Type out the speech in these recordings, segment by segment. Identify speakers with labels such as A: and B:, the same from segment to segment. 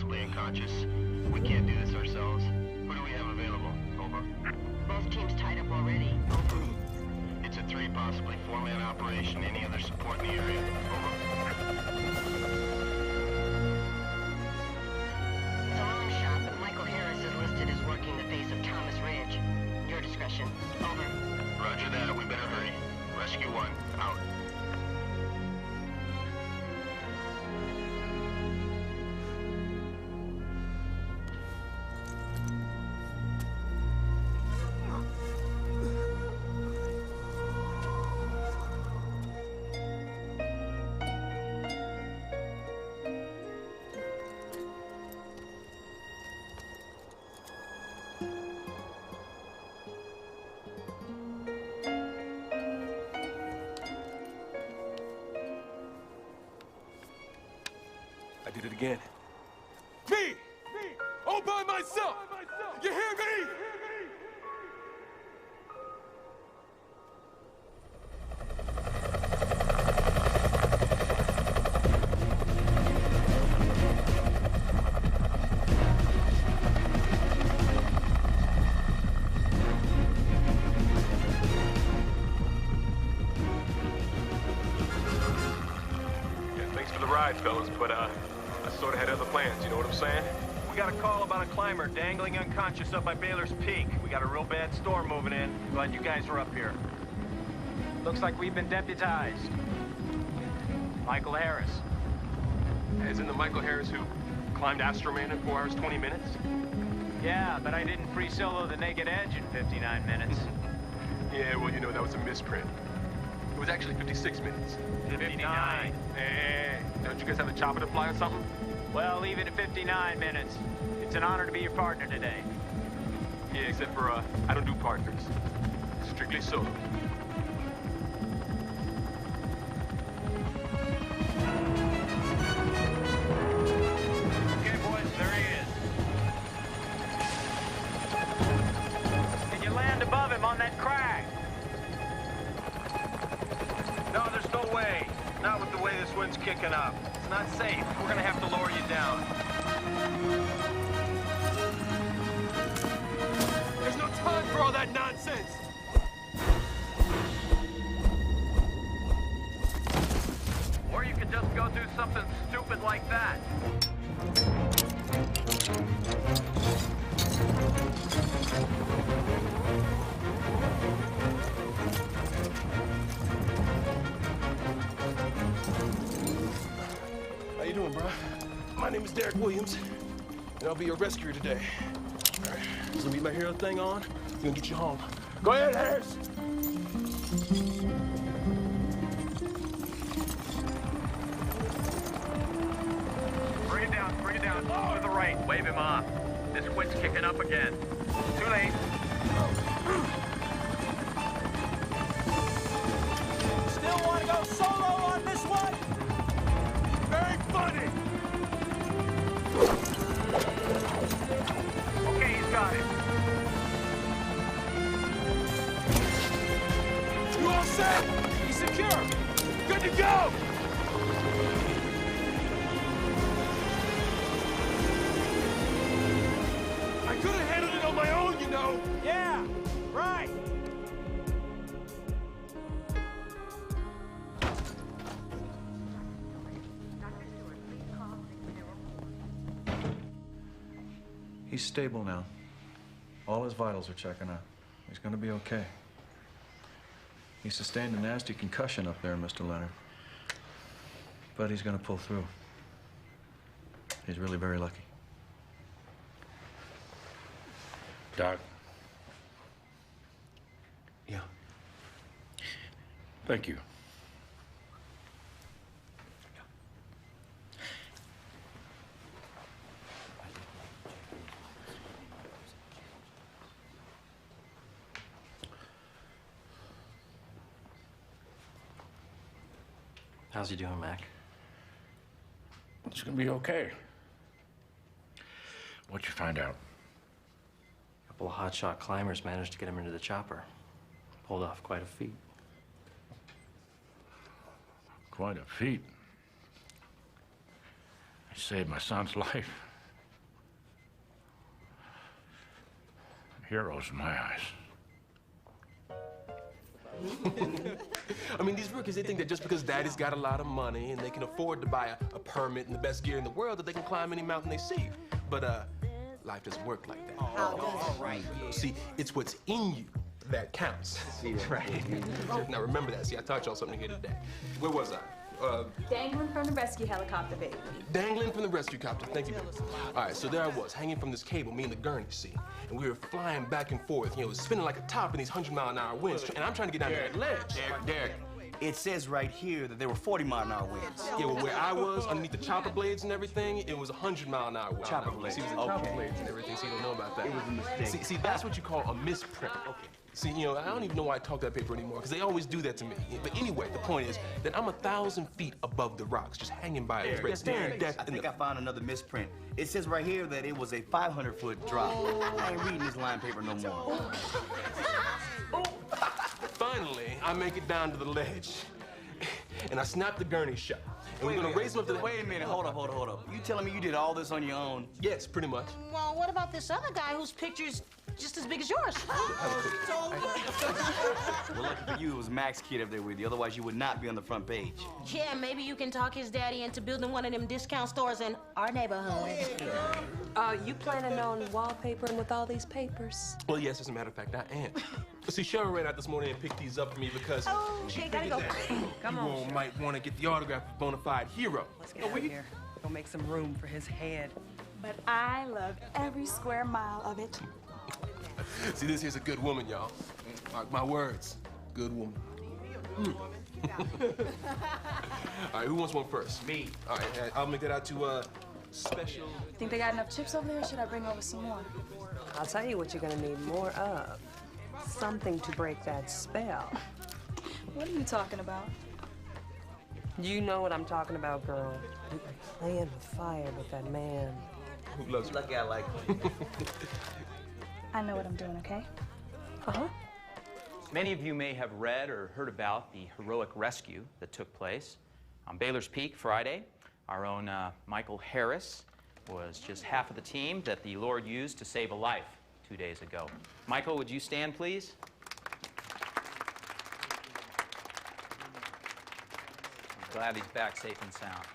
A: possibly unconscious. We can't do this ourselves. Who do we have available? Over.
B: Both teams tied up already. Over.
A: It's a 3, possibly 4-man operation. Any other support in the area? Over.
B: It's a long shot, but Michael Harris is listed as working the face of Thomas Ridge. Your discretion. Over.
A: Roger that. We better hurry. Rescue 1, out.
C: I did it again. Me! All by myself! You hear me? Yeah, thanks for the ride, fellas, but I sort of had other plans, you know what I'm saying?
D: We got a call about a climber dangling unconscious up by Baylor's Peak. We got a real bad storm moving in. Glad you guys are up here. Looks like we've been deputized. Michael Harris.
C: As in the Michael Harris who climbed Astroman in 4 hours, 20 minutes?
D: Yeah, but I didn't free solo the Naked Edge in 59 minutes.
C: Yeah, well, you know, that was a misprint. It was actually 56 minutes.
D: 59.
C: Hey, don't you guys have a chopper to fly or something?
D: Well, leave it at 59 minutes. It's an honor to be your partner today.
C: Yeah, except for, I don't do partners. Strictly solo.
D: Okay, boys, there he is. Can you land above him on that crag? No, there's no way. Not with the way this wind's kicking up. It's not safe. We're gonna have to lower you down.
C: There's no time for all that nonsense!
D: Or you could just go do something stupid like that.
C: How you doing, bro? My name is Derek Williams, and I'll be your rescuer today. All right, so leave my hero thing on. I'm gonna get you home. Go ahead, Harris!
D: Bring it down, to the right. Wave him off. This wind's kicking up again. Too late. Still want to go solo on this one?
C: Very funny!
D: Okay, he's got it.
C: You all set? He's secure! Good to go! I could have handled it on my own, you know!
D: Yeah, right.
E: He's stable now. All his vitals are checking out. He's gonna be okay. He sustained a nasty concussion up there, Mr. Leonard. But he's gonna pull through. He's really very lucky.
F: Doc.
E: Yeah.
F: Thank you.
G: How's he doing, Mac?
F: It's gonna be okay. What'd you find out?
G: A couple of hotshot climbers managed to get him into the chopper. Pulled off quite a feat.
F: Quite a feat. I saved my son's life. heroes in my eyes.
C: I mean, these rookies, they think that just because daddy's got a lot of money and they can afford to buy a permit and the best gear in the world, that they can climb any mountain they see. But, life doesn't work like that.
H: All right.
C: See, it's what's in you that counts. Right. Now, remember that. See, I taught y'all something here today. Where was I?
I: Dangling from the rescue helicopter, baby.
C: Dangling from the rescue copter. Thank you, baby. All right, so there I was, hanging from this cable, me and the gurney, see? And we were flying back and forth, you know, spinning like a top in these 100-mile-an-hour winds. And I'm trying to get down to that ledge.
H: Derek, it says right here that there were 40-mile-an-hour winds.
C: Yeah, well, where I was, underneath the chopper blades and everything, it was 100-mile-an-hour wind.
H: Chopper blades.
C: See, it was the chopper blades and everything, so you don't know about that.
H: It was a mistake.
C: See, that's what you call a misprint. Okay. See, you know, I don't even know why I talk that paper anymore, because they always do that to me. But anyway, the point is that I'm 1,000 feet above the rocks, just hanging by a thread, staring death
H: I
C: in
H: think
C: the...
H: I found another misprint. It says right here that it was a 500-foot drop. I ain't reading this line paper no more.
C: Finally, I make it down to the ledge, and I snap the gurney shut. And we're gonna raise him up to the...
H: Wait a minute, hold up. You telling me you did all this on your own?
C: Yes, pretty much.
B: Well, what about this other guy whose picture's just as big as yours?
H: Well, lucky for you, it was Mac's kid up there with you. Otherwise, you would not be on the front page.
B: Yeah, maybe you can talk his daddy into building one of them discount stores in our neighborhood.
J: You planning on wallpapering with all these papers?
C: Well, yes, as a matter of fact, I am. See, Cheryl ran out this morning and picked these up for me because she
J: okay, gotta
C: figured
J: go.
C: that
J: Come
C: you
J: on.
C: all might want to get the autograph of bona fide hero.
J: Let's get out of here. Go make some room for his head.
I: But I love every square mile of it.
C: See, this here's a good woman, y'all. Mark my words, good woman. All right, who wants one first?
D: Me.
C: All right, I'll make that out to special.
I: Think they got enough chips over there, or should I bring over some more?
J: I'll tell you what you're gonna need more of. Something to break that spell.
I: What are you talking about?
J: You know what I'm talking about, girl. You've been playing with fire with that man.
C: Who loves you?
H: Lucky I like you.
I: I know what I'm doing, okay?
J: Uh-huh.
K: Many of you may have read or heard about the heroic rescue that took place on Baylor's Peak Friday. Our own Michael Harris was just half of the team that the Lord used to save a life 2 days ago. Michael, would you stand, please? I'm glad he's back safe and sound.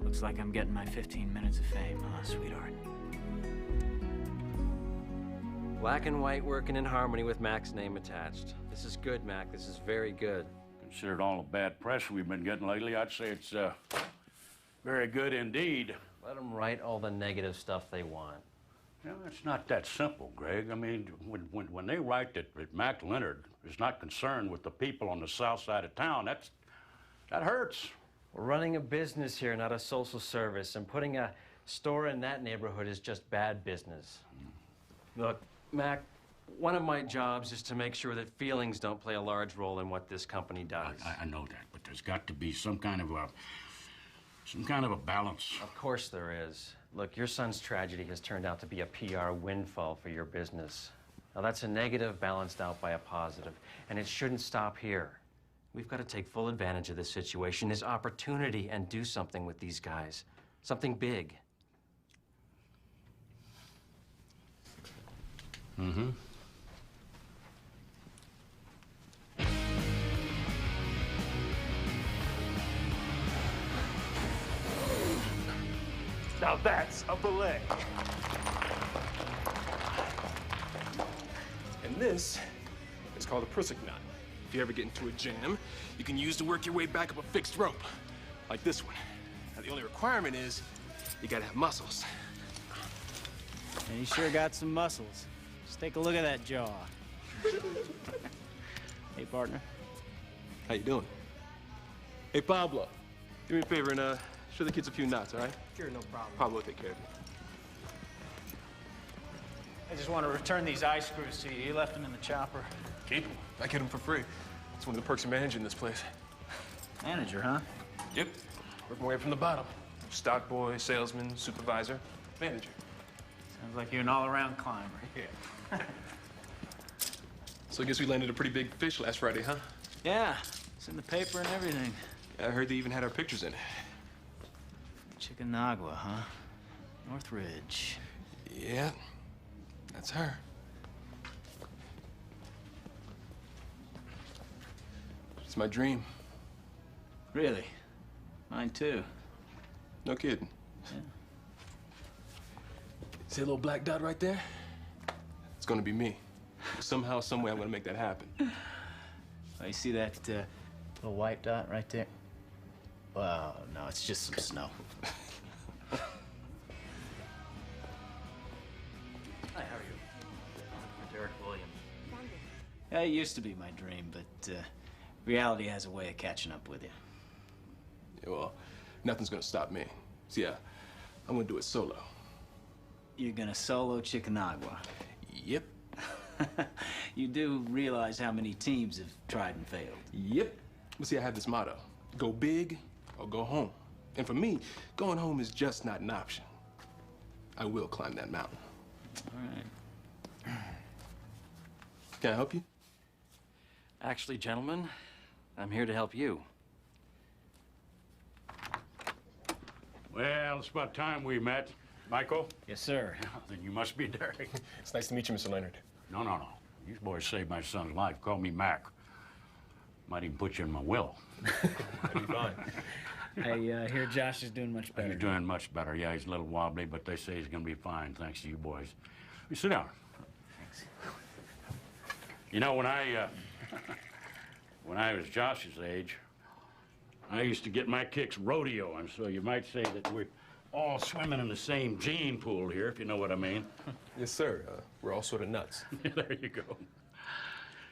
L: Looks like I'm getting my 15 minutes of fame, huh, sweetheart?
G: Black and white working in harmony with Mac's name attached. This is good, Mac. This is very good.
F: Considered all the bad press we've been getting lately, I'd say it's very good indeed.
G: Let them write all the negative stuff they want.
F: You know, it's not that simple, Greg. I mean, when they write that Mac Leonard is not concerned with the people on the south side of town, that hurts.
G: We're running a business here, not a social service, and putting a store in that neighborhood is just bad business. Look, Mac, one of my jobs is to make sure that feelings don't play a large role in what this company does.
F: I know that, but there's got to be some kind of a balance.
G: Of course there is. Look, your son's tragedy has turned out to be a PR windfall for your business. Now that's a negative balanced out by a positive, and it shouldn't stop here. We've got to take full advantage of this situation, this opportunity, and do something with these guys. Something big.
F: Mm-hmm.
D: Now that's a belay.
C: And this is called a prusik knot. If you ever get into a jam, you can use to work your way back up a fixed rope, like this one. Now, the only requirement is you gotta have muscles.
L: And you sure got some muscles. Just take a look at that jaw. Hey, partner.
C: How you doing? Hey, Pablo, do me a favor and Show the kids a few knots, all right?
L: Sure, no problem.
C: Pablo will take care of you.
L: I just want to return these eye screws to you. You left them in the chopper.
C: Keep them. I get them for free. It's one of the perks of managing this place.
L: Manager, huh?
C: Yep. Work my way up from the bottom. Stock boy, salesman, supervisor, manager.
L: Sounds like you're an all-around climber.
C: Yeah. So I guess we landed a pretty big fish last Friday, huh?
L: Yeah, it's in the paper and everything.
C: I heard they even had our pictures in it.
L: Chickamauga, huh? Northridge.
C: Yeah, that's her. It's my dream.
L: Really? Mine too.
C: No kidding.
L: Yeah.
C: See a little black dot right there? It's gonna be me. Somehow, some way, I'm gonna make that happen.
L: Oh, you see that little white dot right there? Well, no, it's just some snow.
G: Hi, how are you? I'm Derek Williams.
L: Yeah, it used to be my dream, but reality has a way of catching up with you.
C: Yeah, well, nothing's gonna stop me. So yeah, I'm gonna do it solo.
L: You're gonna solo Chickamauga.
C: Yep.
L: You do realize how many teams have tried and failed.
C: Yep. But see, I have this motto: go big or go home. And for me, going home is just not an option. I will climb that mountain.
L: All right.
C: Can I help you?
G: Actually, gentlemen, I'm here to help you.
F: Well, it's about time we met. Michael?
L: Yes, sir.
F: Then you must be Derek.
C: It's nice to meet you, Mr. Leonard.
F: No. You boys saved my son's life. Call me Mac. Might even put you in my will.
C: That'd be fine.
L: I hear Josh is doing much better.
F: He's doing much better. Yeah, he's a little wobbly, but they say he's gonna be fine, thanks to you boys. You sit down.
L: Thanks.
F: You know, when I was Josh's age, I used to get my kicks rodeoing, so you might say that we're all swimming in the same gene pool here, if you know what I mean.
C: Yes, sir. We're all sort of nuts.
F: There you go.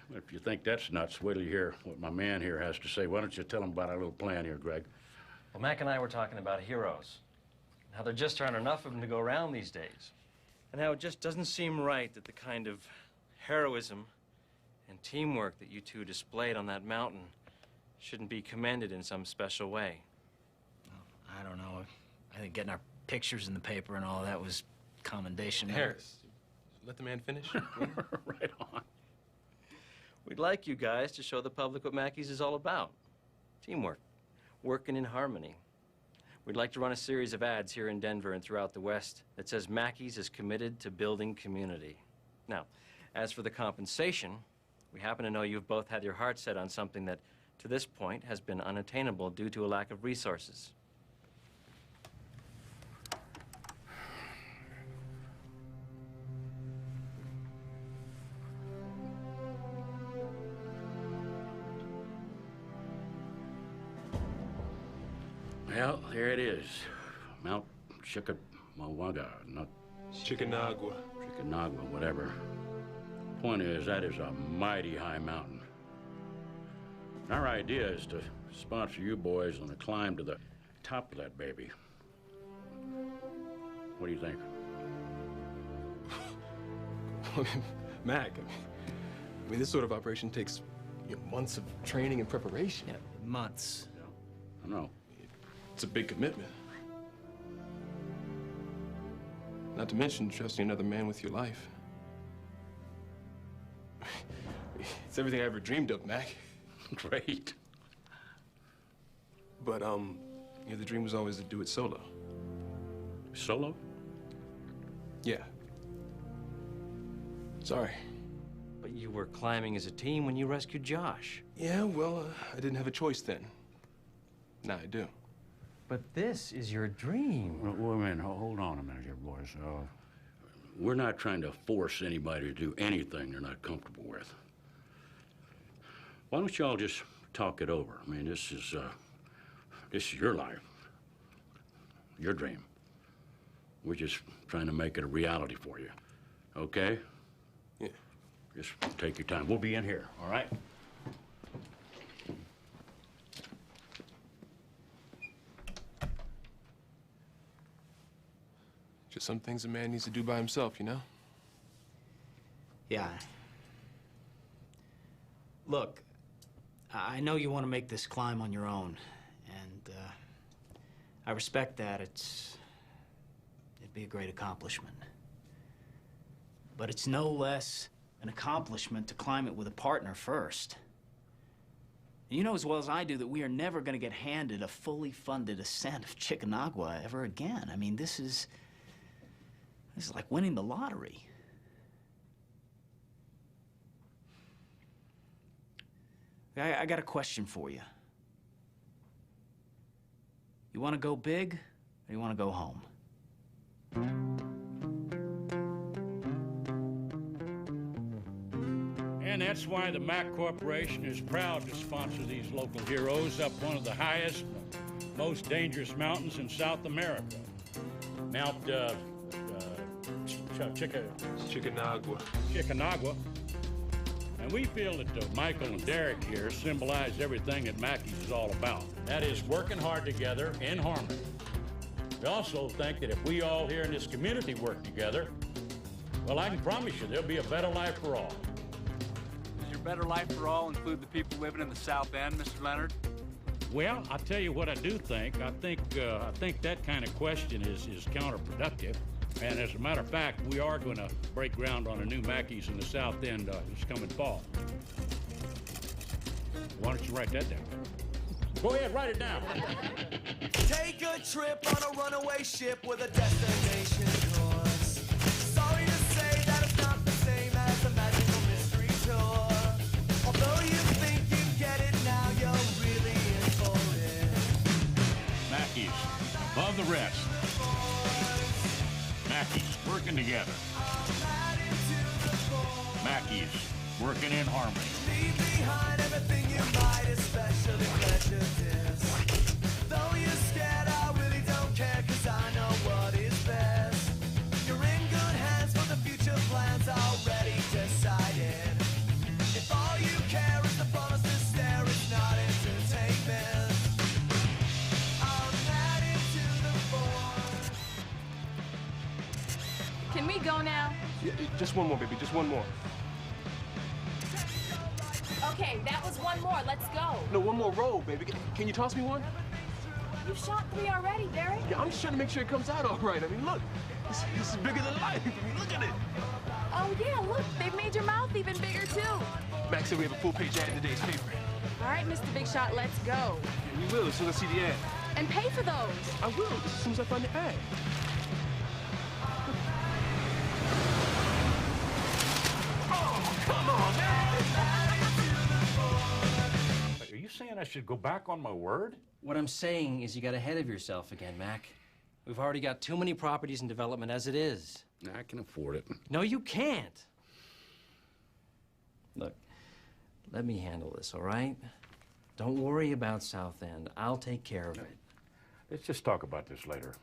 F: Well, if you think that's nuts, wait till you hear what my man here has to say. Why don't you tell him about our little plan here, Greg?
G: Well, Mac and I were talking about heroes. How there just aren't enough of them to go around these days. And how it just doesn't seem right that the kind of heroism and teamwork that you two displayed on that mountain shouldn't be commended in some special way.
L: I don't know. I think getting our pictures in the paper and all that was commendation.
C: Harris, let the man finish.
F: Right on.
G: We'd like you guys to show the public what Mackey's is all about. Teamwork, working in harmony. We'd like to run a series of ads here in Denver and throughout the West that says Mackey's is committed to building community. Now, as for the compensation, we happen to know you've both had your hearts set on something that, to this point, has been unattainable due to a lack of resources.
F: Well, here it is. Mount Chickamauga, not
C: Chickamauga.
F: Chickamauga, whatever. Point is, that is a mighty high mountain. Our idea is to sponsor you boys on a climb to the top of that baby. What do you think?
C: Mac, I mean, this sort of operation takes months of training and preparation.
L: Yeah, months.
F: I know.
C: It's a big commitment. Not to mention trusting another man with your life. It's everything I ever dreamed of, Mac.
F: Great.
C: But, the dream was always to do it solo.
F: Solo?
C: Yeah. Sorry.
G: But you were climbing as a team when you rescued Josh.
C: Yeah, well, I didn't have a choice then. Now I do.
G: But this is your dream.
F: Wait a minute, hold on a minute here, boys. We're not trying to force anybody to do anything they're not comfortable with. Why don't y'all just talk it over? I mean, this is your life, your dream. We're just trying to make it a reality for you, okay?
C: Yeah.
F: Just take your time. We'll be in here, all right?
C: There's some things a man needs to do by himself, you know?
L: Yeah. Look, I know you want to make this climb on your own, and I respect that. It'd be a great accomplishment. But it's no less an accomplishment to climb it with a partner first. And you know as well as I do that we are never going to get handed a fully funded ascent of Chickamauga ever again. I mean, this is like winning the lottery. I got a question for you. You want to go big, or you want to go home?
M: And that's why the Mack Corporation is proud to sponsor these local heroes up one of the highest, most dangerous mountains in South America. Mount, Chickamauga. And we feel that Michael and Derek here symbolize everything that Mackey's is all about. That is working hard together in harmony. We also think that if we all here in this community work together, well, I can promise you there'll be a better life for all.
N: Does your better life for all include the people living in the South End, Mr. Leonard?
M: Well, I'll tell you what I do think. I think that kind of question is counterproductive. And as a matter of fact, we are going to break ground on a new Mackey's in the South End this coming fall. Why don't you write that down? Go ahead, write it down.
O: Take a trip on a runaway ship with a destination course. Sorry to say that it's not the same as a magical mystery tour. Although you think you get it now, you're really in for it.
M: Mackey's, above the rest. Mackey's, working together. Mackey's, working in harmony.
O: Leave behind everything you might especially prejudice. Though you're scared, I really don't care, 'cause I know what is best. You're in good hands, for the future plans already decided. If all you care is the promise to stare, it's not entertainment. I'm not into the force.
I: Can we go now?
C: Yeah, just one more, baby, just one more.
I: Okay, that was one more. Let's go.
C: No, one more roll, baby. Can you toss me one?
I: You've shot 3 already, Derek.
C: Yeah, I'm just trying to make sure it comes out all right. I mean, look, this is bigger than life. I mean, look at it.
I: Oh, yeah, look. They've made your mouth even bigger, too.
C: Max said we have a full-page ad in today's paper.
I: All right, Mr. Big Shot, let's go.
C: We will as soon as I see the ad.
I: And pay for those.
C: I will, as soon as I find the ad. Oh, come on, man!
M: Are you saying I should go back on my word?
G: What I'm saying is you got ahead of yourself again, Mac. We've already got too many properties in development as it is.
F: I can afford it.
G: No, you can't. Look, let me handle this, all right? Don't worry about South End. I'll take care of it.
M: Let's just talk about this later.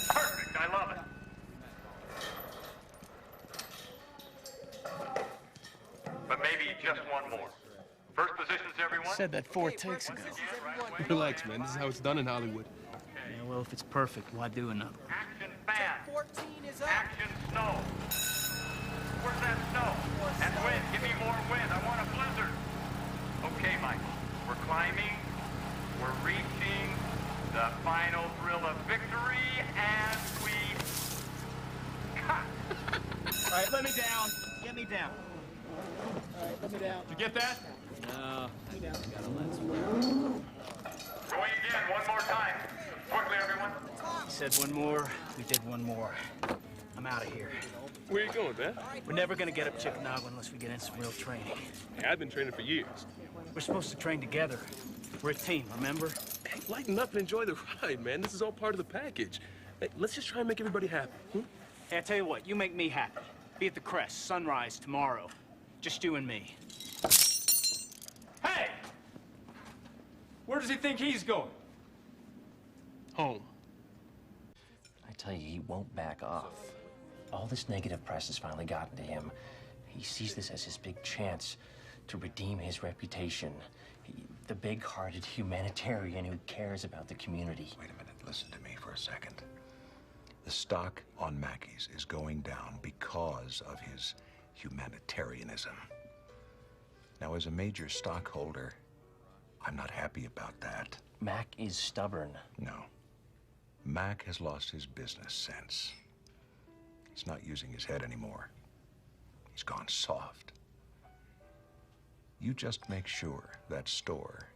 D: Perfect, I love it. But maybe just one more. First positions, everyone.
L: Said that 4 takes ago.
C: Relax, man. This is how it's done in Hollywood.
L: Yeah, well, if it's perfect, why do another?
D: Action fan. 14 is up. Action snow. Where's that snow? And wind. Give me more wind. I want a blizzard. Okay, Michael. We're climbing. We're reaching the final thrill of victory, and we cut.
L: All right, let me down. Get me down. All right, let me down.
D: Did you get that?
L: No. Let me down.
D: Going again, one more time. Quickly, everyone.
L: He said one more. We did one more. I'm out of here.
C: Where you going, man?
L: We're never gonna get up Chickamauga unless we get in some real training.
C: Hey, I've been training for years.
L: We're supposed to train together. We're a team, remember?
C: Hey, lighten up and enjoy the ride, man. This is all part of the package. Hey, let's just try and make everybody happy.
L: Hey, I tell you what, you make me happy. Be at the Crest, sunrise tomorrow. Just you and me.
N: Hey! Where does he think he's going?
C: Home.
G: I tell you, he won't back off. all this negative press has finally gotten to him. He sees this as his big chance to redeem his reputation. The big-hearted humanitarian who cares about the community.
P: Wait a minute, listen to me for a second. The stock on Mackey's is going down because of his humanitarianism. Now, as a major stockholder, I'm not happy about that.
G: Mac is stubborn.
P: No. Mac has lost his business sense. He's not using his head anymore. He's gone soft. You just make sure that store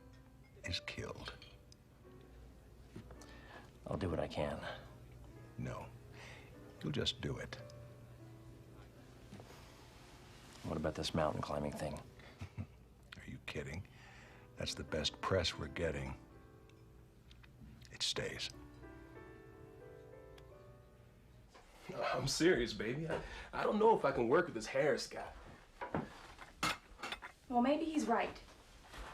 P: is killed.
G: I'll do what I can.
P: No. You'll just do it.
G: What about this mountain climbing thing?
P: Are you kidding? That's the best press we're getting. It stays.
C: I'm serious, baby. I don't know if I can work with this Harris guy.
I: Well, maybe he's right.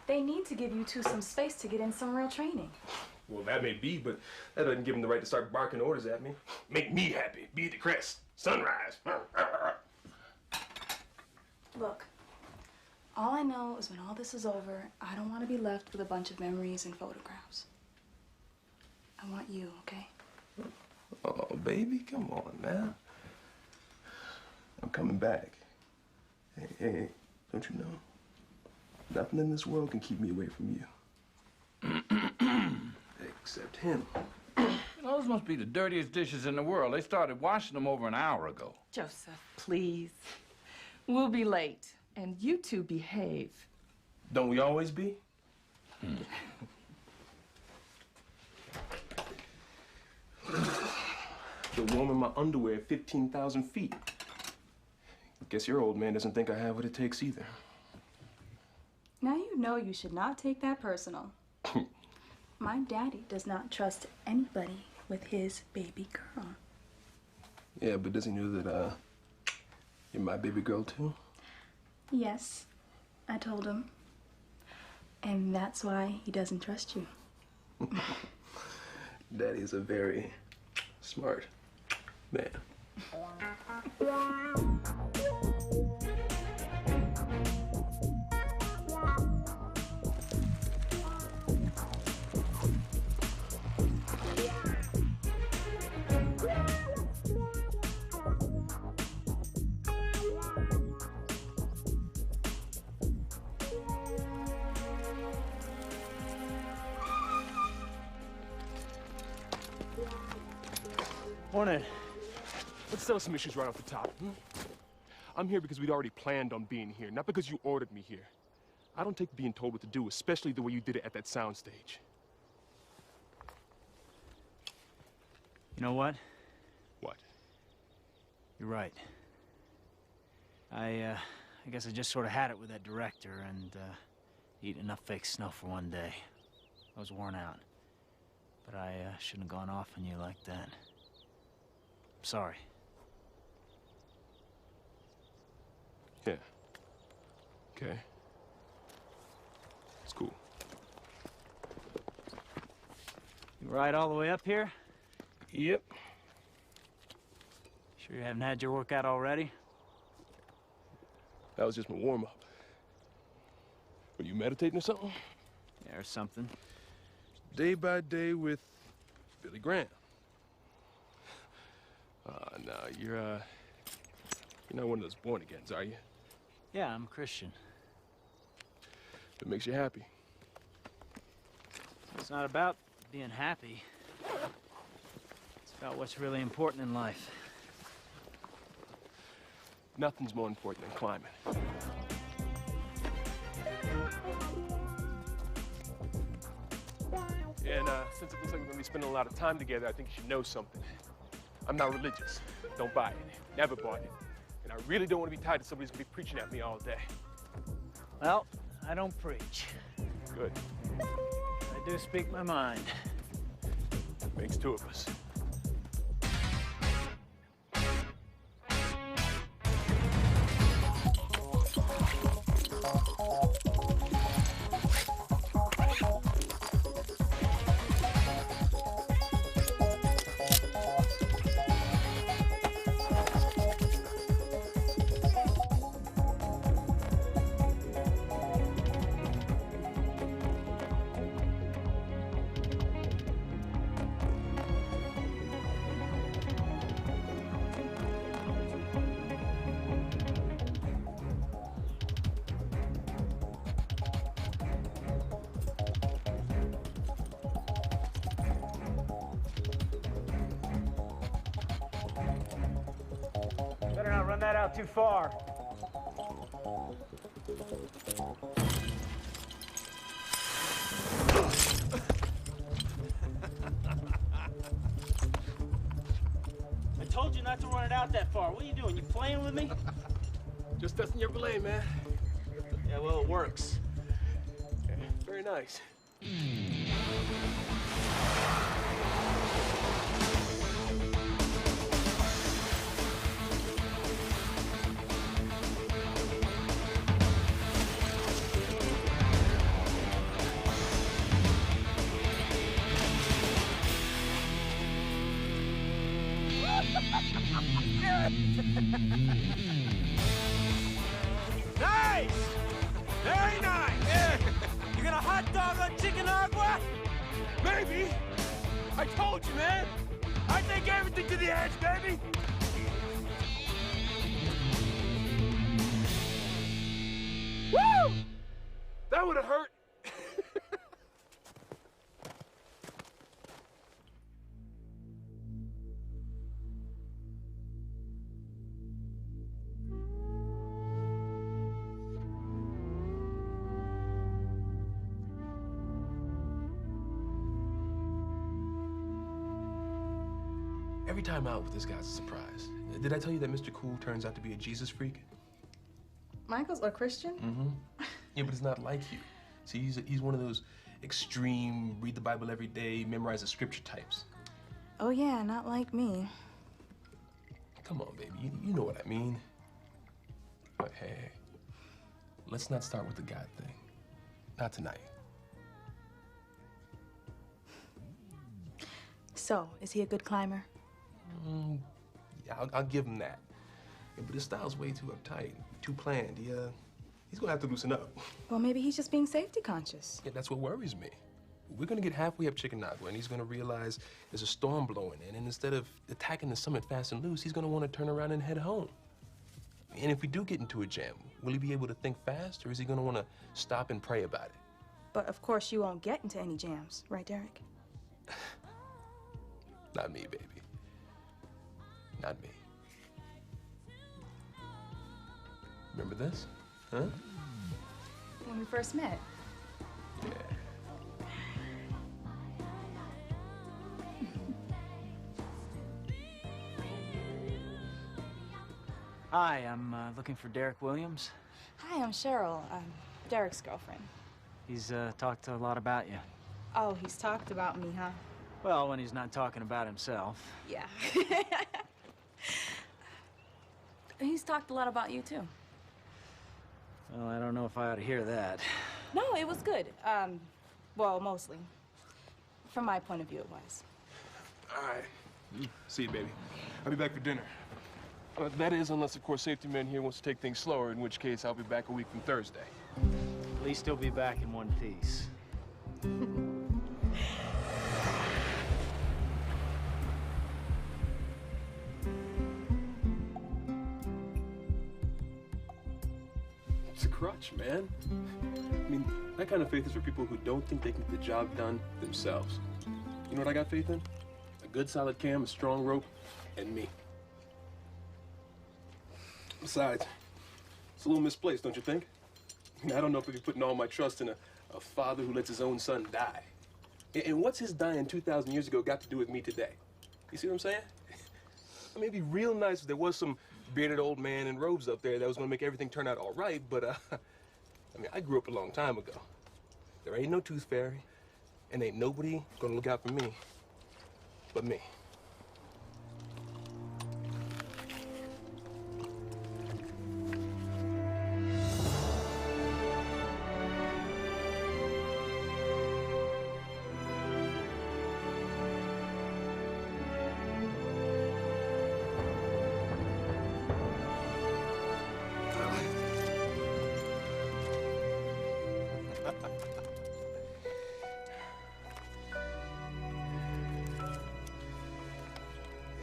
I: They need to give you two some space to get in some real training.
C: Well, that may be, but that doesn't give him the right to start barking orders at me. Make me happy. Be at the crest. Sunrise.
I: Look, all I know is when all this is over, I don't want to be left with a bunch of memories and photographs. I want you, okay?
C: Oh, baby, come on now. I'm coming back. Hey, don't you know? Nothing in this world can keep me away from you. Except him.
Q: Those must be the dirtiest dishes in the world. They started washing them over an hour ago.
J: Joseph, please. We'll be late, and you two behave.
C: Don't we always be? The warm in my underwear at 15,000 feet. Guess your old man doesn't think I have what it takes either.
I: Now you know you should not take that personal. My daddy does not trust anybody with his baby girl.
C: Yeah, but does he know that, you're my baby girl, too?
I: Yes, I told him. And that's why he doesn't trust you.
C: Daddy is a very smart man.
L: Morning.
C: Let's settle some issues right off the top. I'm here because we'd already planned on being here, not because you ordered me here. I don't take being told what to do, especially the way you did it at that soundstage.
L: You know what?
C: What?
L: You're right. I guess I just sort of had it with that director and eating enough fake snow for one day. I was worn out. But I shouldn't have gone off on you like that. Sorry.
C: Yeah. Okay. It's cool.
L: You ride all the way up here?
C: Yep.
L: Sure you haven't had your workout already?
C: That was just my warm-up. Were you meditating or something?
L: Yeah, or something.
C: Day by day with Billy Graham. No, you're not one of those born-agains, are you?
L: Yeah, I'm a Christian.
C: That makes you happy.
L: It's not about being happy. It's about what's really important in life.
C: Nothing's more important than climbing. And since it looks like we're gonna be spending a lot of time together, I think you should know something. I'm not religious. Don't buy it. Never bought it. And I really don't want to be tied to somebody who's gonna be preaching at me all day.
L: Well, I don't preach.
C: Good.
L: I do speak my mind.
C: Makes two of us.
D: run that out too far.
R: I told you not to run it out that far. What are you doing? You playing with me?
C: Just testing your blade, man.
R: Yeah, well, it works.
C: Yeah, very nice.
R: Nice! Very nice! Yeah. You gonna hot dog on chicken agua?
C: Maybe. I told you, man. I take everything to the edge, baby. Woo! That would have hurt. Every time out with this guy's a surprise. Did I tell you that Mr. Cool turns out to be a Jesus freak?
I: Michael's a Christian?
C: Mm-hmm. Yeah, but it's not like you. See, he's one of those extreme, read the Bible every day, memorize the scripture types.
I: Oh, yeah, not like me.
C: Come on, baby. You know what I mean. But hey, let's not start with the God thing. Not tonight.
I: So, is he a good climber?
C: Yeah, I'll give him that. Yeah, but his style's way too uptight, too planned. He's gonna have to loosen up.
I: Well, maybe he's just being safety conscious.
C: Yeah, that's what worries me. We're gonna get halfway up Chicken Agua, and he's gonna realize there's a storm blowing in, and instead of attacking the summit fast and loose, he's gonna want to turn around and head home. And if we do get into a jam, will he be able to think fast, or is he gonna want to stop and pray about it?
I: But of course you won't get into any jams, right, Derek?
C: Not me, baby. Not me. Remember this? Huh?
I: When we first met.
C: Yeah.
L: Hi, I'm looking for Derek Williams.
I: Hi, I'm Cheryl. I'm Derek's girlfriend.
L: He's talked a lot about you.
I: Oh, he's talked about me, huh?
L: Well, when he's not talking about himself.
I: Yeah. He's talked a lot about you, too.
L: Well, I don't know if I ought to hear that.
I: No, it was good. Well, mostly. From my point of view, it was.
C: All right. See you, baby. I'll be back for dinner. That is, unless, of course, Safety Man here wants to take things slower, in which case I'll be back a week from Thursday.
L: At least he'll be back in one piece.
C: It's a crutch, man. I mean, that kind of faith is for people who don't think they can get the job done themselves. You know what I got faith in? A good solid cam, a strong rope, and me. Besides, it's a little misplaced, don't you think? I mean, I don't know if I'd be putting all my trust in a father who lets his own son die. And what's his dying 2,000 years ago got to do with me today? You see what I'm saying? I mean, it'd be real nice if there was some bearded old man in robes up there that was gonna make everything turn out all right, but, I mean, I grew up a long time ago. There ain't no tooth fairy, and ain't nobody gonna look out for me but me.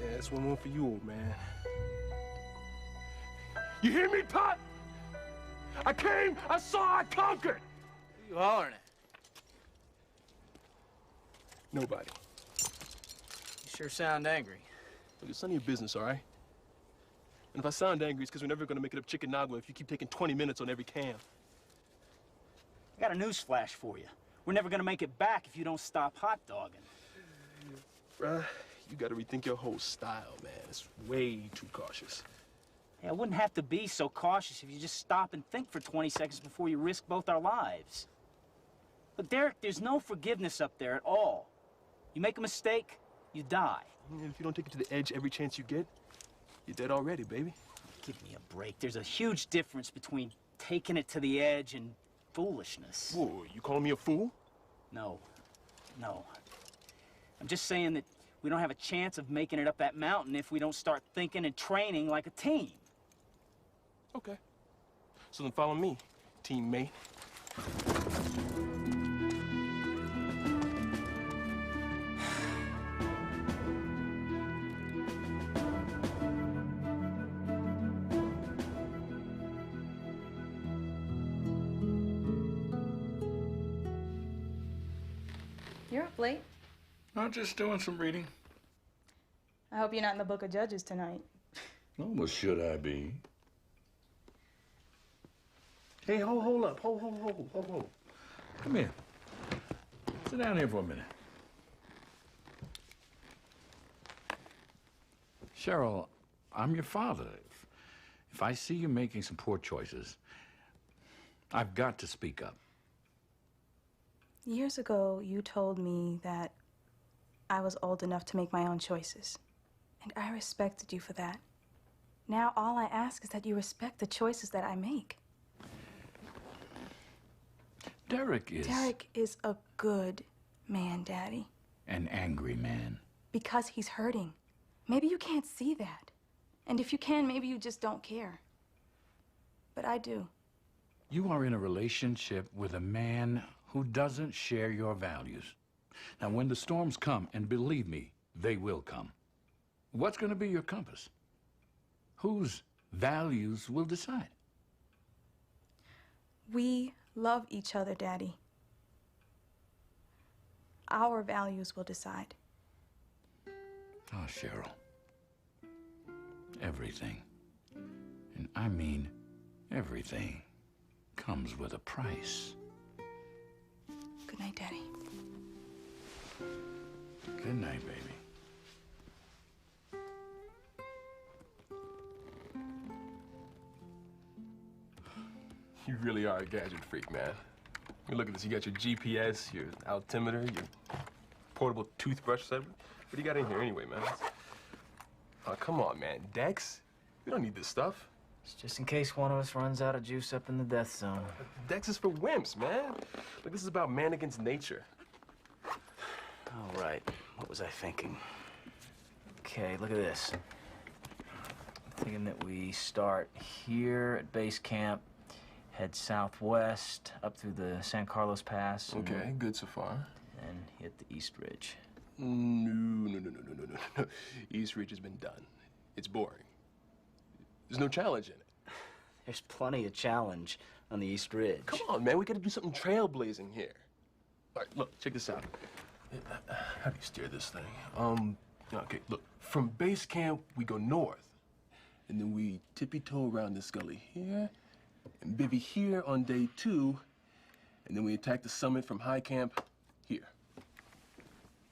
C: Yeah, that's one more for you, old man. You hear me, Pop? I came, I saw, I conquered!
R: Who you hollering at?
C: Nobody.
R: You sure sound angry.
C: Look, it's none of your business, all right? And if I sound angry, it's because we're never going to make it up Chickanauga if you keep taking 20 minutes on every cam.
L: I got a news flash for you. We're never gonna make it back if you don't stop hot dogging.
C: Bruh, you got to rethink your whole style, man. It's way too cautious.
L: Hey, I wouldn't have to be so cautious if you just stop and think for 20 seconds before you risk both our lives. But Derek, there's no forgiveness up there at all. You make a mistake, you die.
C: And if you don't take it to the edge every chance you get, you're dead already, baby.
L: Give me a break. There's a huge difference between taking it to the edge and foolishness.
C: Whoa, you calling me a fool?
L: No. I'm just saying that we don't have a chance of making it up that mountain if we don't start thinking and training like a team.
C: Okay. So then follow me, teammate.
I: You're up late.
M: I'm just doing some reading.
I: I hope you're not in the Book of Judges tonight.
M: Oh, well, should I be?
C: Hey, hold up. Hold.
M: Come here. Sit down here for a minute. Cheryl, I'm your father. If I see you making some poor choices, I've got to speak up.
I: Years ago, you told me that I was old enough to make my own choices. And I respected you for that. Now, all I ask is that you respect the choices that I make.
M: Derek
I: is a good man, Daddy.
M: an angry man.
I: Because he's hurting. Maybe you can't see that. And if you can, maybe you just don't care. But I do.
M: You are in a relationship with a man who doesn't share your values. Now, when the storms come, and believe me, they will come, what's going to be your compass? Whose values will decide?
I: We love each other, Daddy. Our values will decide.
M: Oh, Cheryl. Everything, and I mean everything, comes with a price.
I: Good night, Daddy.
M: Good night, baby.
C: You really are a gadget freak, man. You look at this, you got your GPS, your altimeter, your portable toothbrush set. What do you got in here anyway, man? Oh, come on, man. Dex? We don't need this stuff.
L: It's just in case one of us runs out of juice up in the death zone.
C: Dex is for wimps, man. Look, this is about man against nature.
L: All right. What was I thinking? Okay, look at this. I'm thinking that we start here at base camp, head southwest up through the San Carlos Pass.
C: Okay, good so far.
L: And hit the East Ridge.
C: No. East Ridge has been done. It's boring. There's no challenge in it.
L: There's plenty of challenge on the East Ridge.
C: Come on, man. We gotta do something trailblazing here. All right, look, check this out. How do you steer this thing? Okay, look. From base camp, we go north. And then we tippy-toe around this gully here. And bivvy here on day 2. And then we attack the summit from high camp here.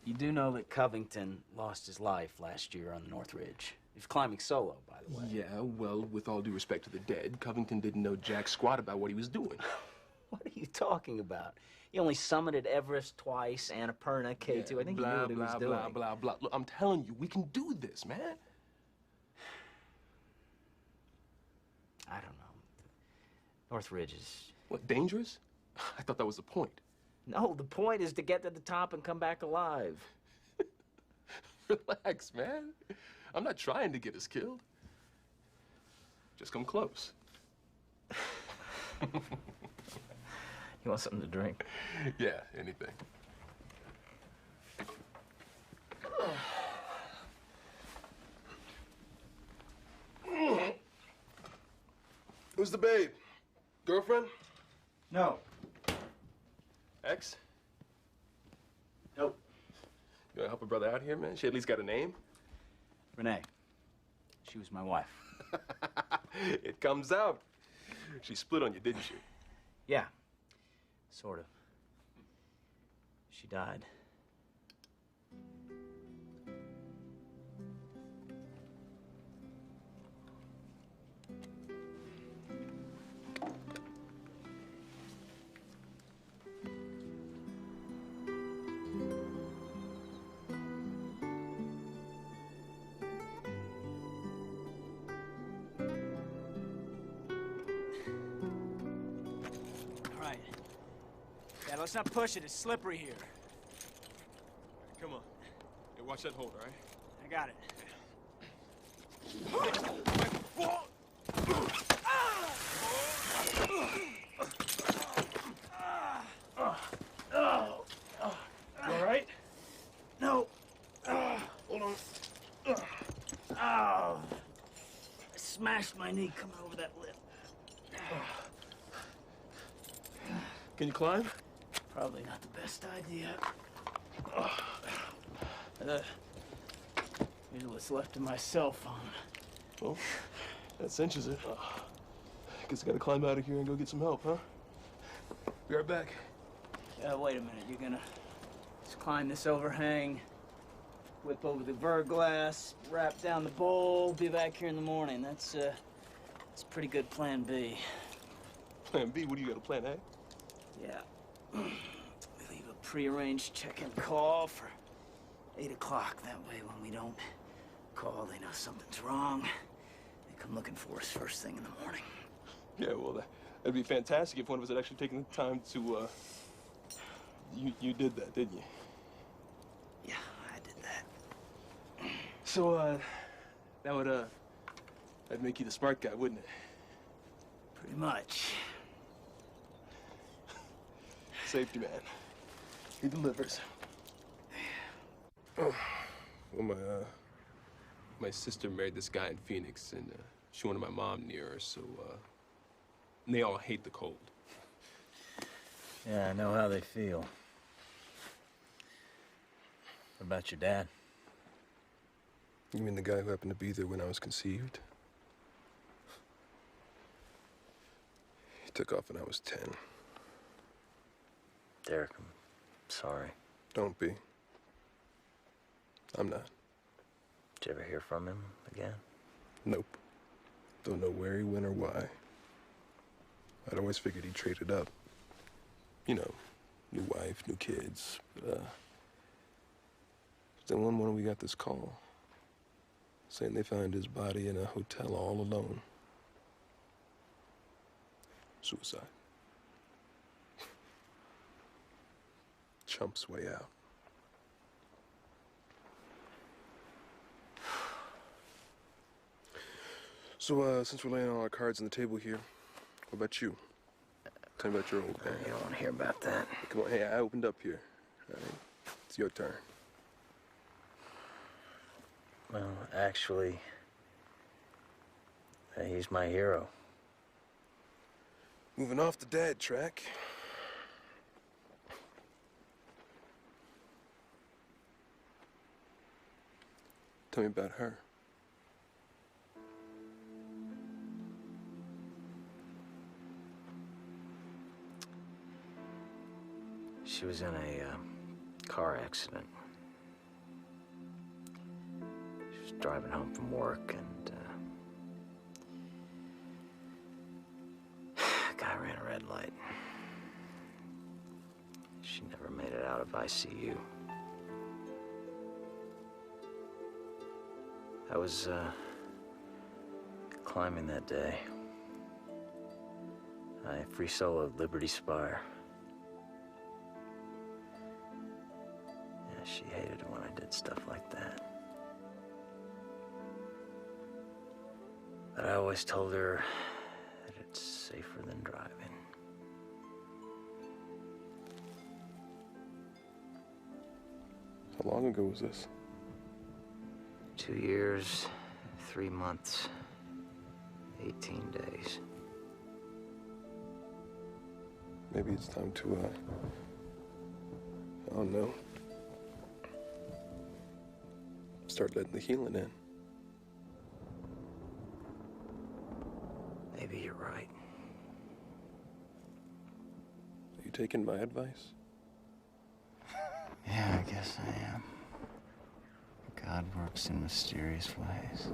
L: You do know that Covington lost his life last year on the North Ridge. He's climbing solo, by the way.
C: Yeah, well, with all due respect to the dead, Covington didn't know jack squat about what he was doing.
L: What are you talking about? He only summited Everest twice, Annapurna, K2.
C: Yeah,
L: I think he knew what he was doing.
C: Blah. Look, I'm telling you, we can do this, man.
L: I don't know. North Ridge is...
C: What, dangerous? I thought that was the point.
L: No, the point is to get to the top and come back alive.
C: Relax, man. I'm not trying to get us killed. Just come close.
L: You want something to drink?
C: Yeah, anything. Who's the babe? Girlfriend?
L: No.
C: Ex?
L: Nope.
C: You wanna help a brother out here, man? She at least got a name?
L: Renee. She was my wife.
C: It comes out. She split on you, didn't she?
L: Yeah, sort of. She died.
R: All right. Yeah, let's not push it. It's slippery here.
C: Come on. Hey, watch that hold, all right?
R: I got it.
C: You all right?
L: No. Hold on. Oh. I smashed my knee coming over that lip.
C: Can you climb?
L: Probably not the best idea. Here's what's left of my cell phone.
C: Well, that cinches it. Guess I gotta climb out of here and go get some help, huh? Be right back.
L: Wait a minute. You're gonna just climb this overhang, whip over the verglass, wrap down the bowl, be back here in the morning. That's a pretty good plan B.
C: Plan B? What do you got, a plan A?
L: Yeah. Leave a prearranged check-in call for 8 o'clock. That way, when we don't call, they know something's wrong. They come looking for us first thing in the morning.
C: Yeah, well, that'd be fantastic if one of us had actually taken the time to, You did that, didn't you?
L: Yeah, I did that.
C: So, that'd make you the smart guy, wouldn't it?
L: Pretty much.
C: Safety man. He delivers. Well, my sister married this guy in Phoenix, and she wanted my mom near her, so, and they all hate the cold.
L: Yeah, I know how they feel. What about your dad?
C: You mean the guy who happened to be there when I was conceived? He took off when I was 10.
L: Derek, I'm sorry.
C: Don't be. I'm not.
L: Did you ever hear from him again?
C: Nope. Don't know where he went or why. I'd always figured he traded up. You know, new wife, new kids. Then one morning we got this call saying they found his body in a hotel all alone. Suicide. Chump's way out. So, since we're laying all our cards on the table here, what about you? Tell me about your old man.
L: You don't want to hear about that.
C: Come on, hey, I opened up here. All right? It's your turn.
L: Well, actually, he's my hero.
C: Moving off the dad track. Tell me about her.
L: She was in a car accident. She was driving home from work, and a guy ran a red light. She never made it out of ICU. I was climbing that day. I free soloed Liberty Spire. Yeah, she hated it when I did stuff like that. But I always told her that it's safer than driving.
C: How long ago was this?
L: 2 years, 3 months, 18 days.
C: Maybe it's time to, I don't know, start letting the healing in. taking my advice?
S: Yeah, I guess I am. God works in mysterious ways.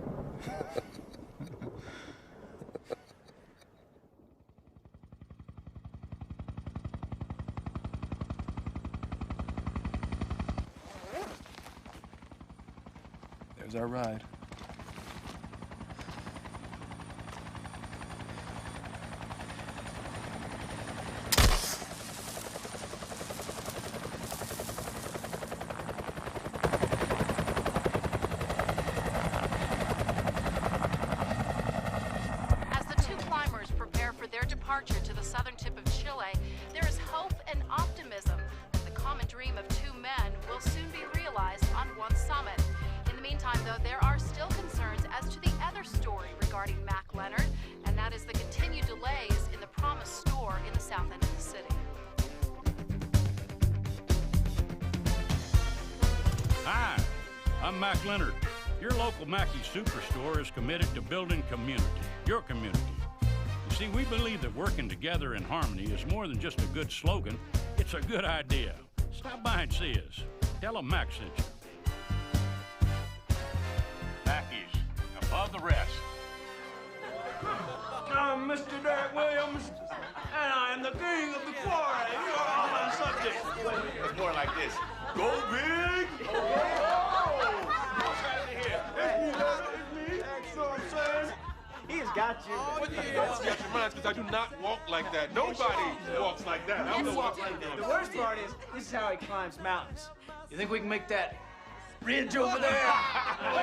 C: There's our ride.
T: As the two climbers prepare for their departure to the southern tip of Chile, there is hope and optimism that the common dream of two men will soon be realized on one summit. In the meantime, though, there are still concerns as to the other story regarding Mac Leonard, and that is the continued delays in the promised store in the south end of the city.
M: Hi, I'm Mac Leonard. Your local Mackey Superstore is committed to building community, your community. You see, we believe that working together in harmony is more than just a good slogan, it's a good idea. Stop by and see us. Tell them Mac sent you. Mackey's, above the rest.
R: I'm Mr. Derek Williams, and I am the king of the quarry. You are all my subjects.
H: It's more like this. Go big!
R: He's got you.
C: That's got your minds, because I do not walk like that. Nobody walks like that. I'm the walk like that.
L: The worst part is, this is how he climbs mountains. You think we can make that ridge over there?
C: All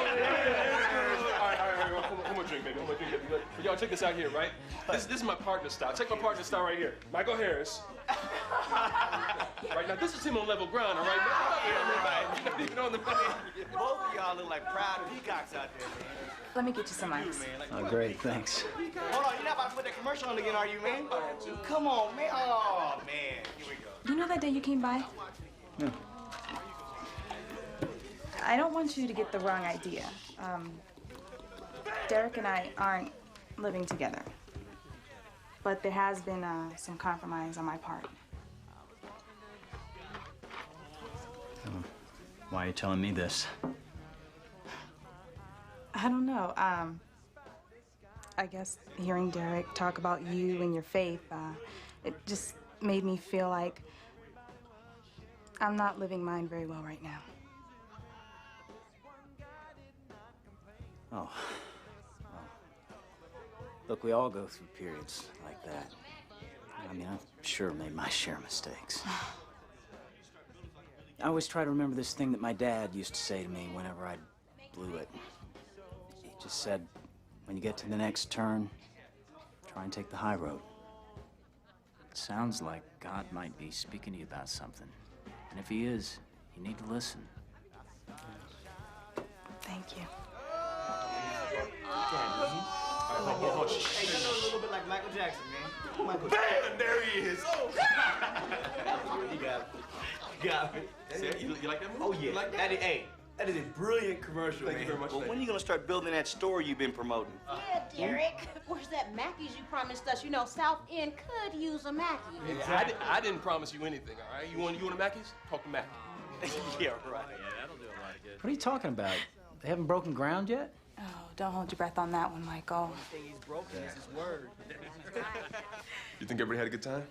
C: right, come on, drink, baby. Come on, drink, baby. Y'all, check this out here, right? This is my partner style. Check my partner style right here. Michael Harris. Right now, this is him on level ground, all right? You're not even on the plane.
H: Both of y'all look like proud peacocks out there, man.
I: Let me get you some ice.
L: Oh, great, thanks.
H: Hold on, you're not about to put that commercial on again, are you, man? Come on, man. Oh, man. Here we go.
I: You know that day you came by?
L: No.
I: I don't want you to get the wrong idea. Derek and I aren't living together. But there has been some compromise on my part.
L: Why are you telling me this?
I: I don't know. I guess hearing Derek talk about you and your faith, it just made me feel like I'm not living mine very well right now.
L: Oh. Look, we all go through periods like that. I mean, I've sure made my share of mistakes. I always try to remember this thing that my dad used to say to me whenever I blew it. He just said, when you get to the next turn, try and take the high road. It sounds like God might be speaking to you about something. And if he is, you need to listen.
I: Thank you.
H: Hey, you know a little bit like Michael Jackson, man. Michael
C: Bam! There he is.
H: You got it. You got it.
C: You like that movie?
H: Oh, yeah.
C: You like that?
H: That is a brilliant commercial,
C: Thank
H: man.
C: you very much.
H: Well, when are you going to start building that store you've been promoting?
U: Yeah, Derek. Where's that Mackey's you promised us? You know, South End could use a Mackey.
C: Exactly. I didn't promise you anything, all right? You want a Mackey's? Talk to Mackey.
H: Yeah, right.
L: Yeah, that'll do a lot of good. What are you talking about? They haven't broken ground yet?
I: Oh, don't hold your breath on that one, Michael.
H: The thing he's broken is his word.
C: You think everybody had a good time?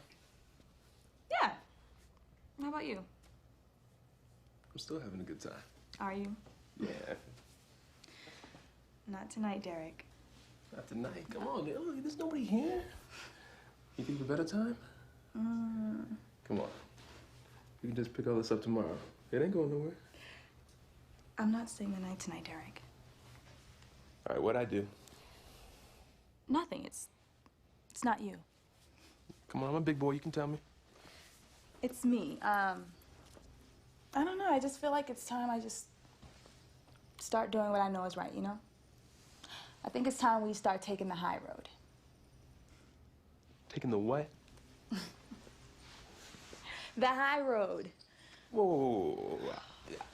I: Yeah. How about you?
C: I'm still having a good time.
I: Are you?
C: Yeah.
I: Not tonight, Derek.
C: Not tonight. Come on, there's nobody here. You think a better time? Come on. We can just pick all this up tomorrow. It ain't going nowhere.
I: I'm not staying the night tonight, Derek.
C: All right, what'd I do?
I: Nothing. It's not you.
C: Come on, I'm a big boy. You can tell me.
I: It's me. I don't know. I just feel like it's time I just start doing what I know is right, you know? I think it's time we start taking the high road.
C: Taking the what?
I: The high road.
C: Whoa.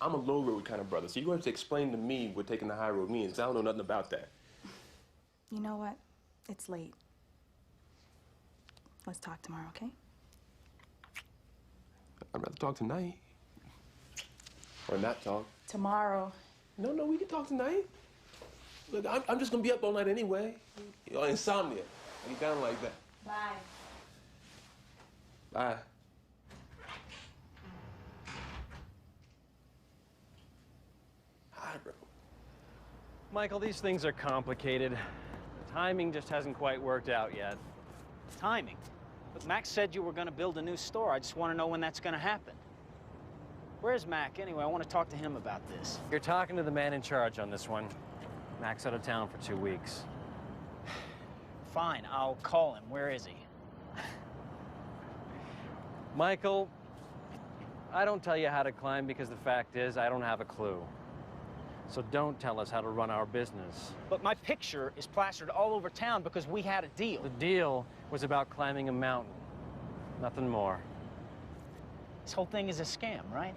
C: I'm a low road kind of brother, so you're going to have to explain to me what taking the high road means. I don't know nothing about that.
I: You know what? It's late. Let's talk tomorrow, okay?
C: I'd rather talk tonight. Or not talk.
I: Tomorrow.
C: No, we can talk tonight. Look, I'm just gonna be up all night anyway. You know, insomnia. I get down like that.
I: Bye.
C: Bye. Hi, bro.
G: Michael, these things are complicated. The timing just hasn't quite worked out yet.
L: Timing? But Max said you were going to build a new store. I just want to know when that's going to happen. Where's Mac, anyway? I want to talk to him about this.
G: You're talking to the man in charge on this one. Mac's out of town for 2 weeks.
L: Fine, I'll call him. Where is he?
G: Michael, I don't tell you how to climb because the fact is I don't have a clue. So don't tell us how to run our business.
L: But my picture is plastered all over town because we had a deal.
G: The deal was about climbing a mountain. Nothing more.
L: This whole thing is a scam, right?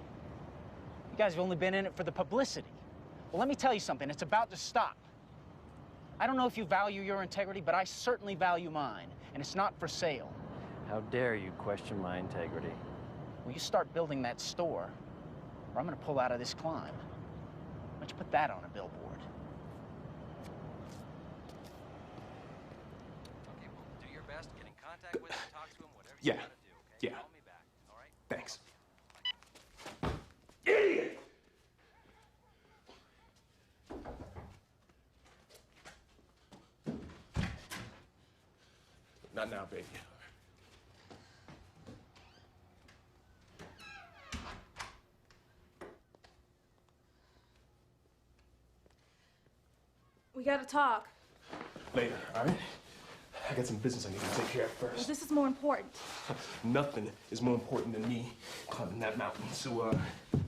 L: You guys have only been in it for the publicity. Well, let me tell you something. It's about to stop. I don't know if you value your integrity, but I certainly value mine, and it's not for sale.
G: How dare you question my integrity?
L: Well, you start building that store, or I'm gonna pull out of this climb. Why don't you put that on a billboard?
G: Okay, well, do your best. Get in contact with him, talk to him, whatever
C: Yeah.
G: you gotta do, okay?
C: Yeah.
G: Call me back, all right?
C: Thanks. Idiot! Not now, baby.
I: We gotta talk.
C: Later, all right? I got some business I need to take care of
I: Well,
C: first.
I: this is more important.
C: Nothing is more important than me climbing that mountain. So,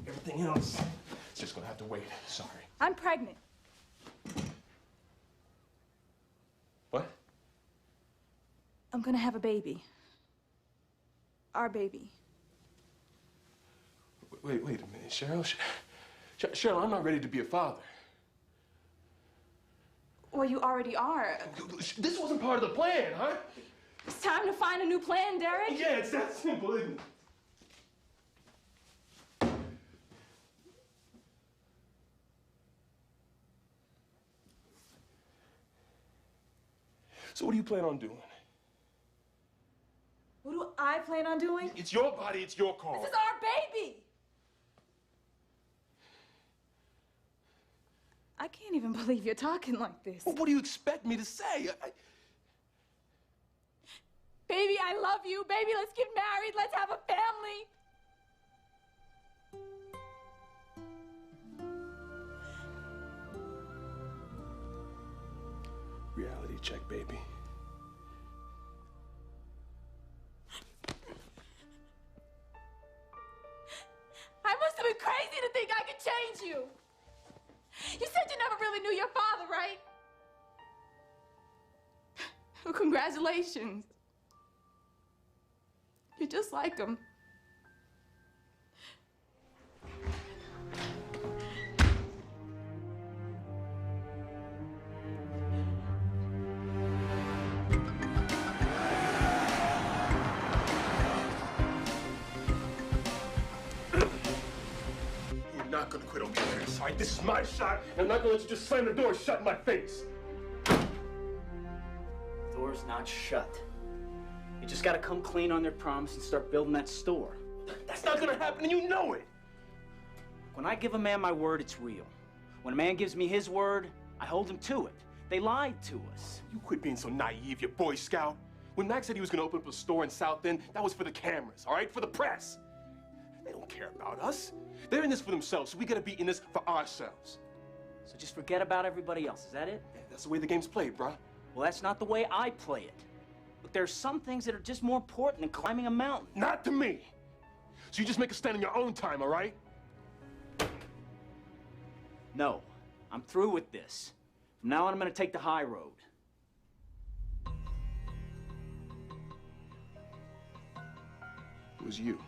C: everything else is just gonna have to wait. Sorry.
I: I'm pregnant.
C: What?
I: I'm gonna have a baby. Our baby.
C: Wait a minute, Cheryl. Cheryl, I'm not ready to be a father.
I: Well, you already are.
C: This wasn't part of the plan, huh?
I: It's time to find a new plan, Derek.
C: Yeah, it's that simple, isn't it? So what do you plan on doing?
I: What do I plan on doing?
C: It's your body, it's your call.
I: This is our baby. I can't even believe you're talking like this.
C: Well, what do you expect me to say?
I: Baby, I love you. Baby, let's get married. Let's have a family.
C: Reality check, baby.
I: I must have been crazy to think I could change you. You said you never really knew your father, right? Well, congratulations. You're just like him.
C: You're not gonna quit on me, Chris, all right? This is my shot, and I'm not gonna let you just slam the door shut in my face.
L: Door's not shut. You just gotta come clean on their promise and start building that store.
C: That's not gonna happen, and you know it.
L: When I give a man my word, it's real. When a man gives me his word, I hold him to it. They lied to us.
C: You quit being so naive, you Boy Scout. When Max said he was gonna open up a store in South End, that was for the cameras, all right? For the press. They don't care about us. They're in this for themselves, so we gotta be in this for ourselves.
L: So just forget about everybody else, is that it?
C: Yeah, that's the way the game's played, bruh.
L: Well, that's not the way I play it. But there's some things that are just more important than climbing a mountain.
C: Not to me. So you just make a stand on your own time, all right?
L: No, I'm through with this. From now on, I'm gonna take the high road.
C: It was you.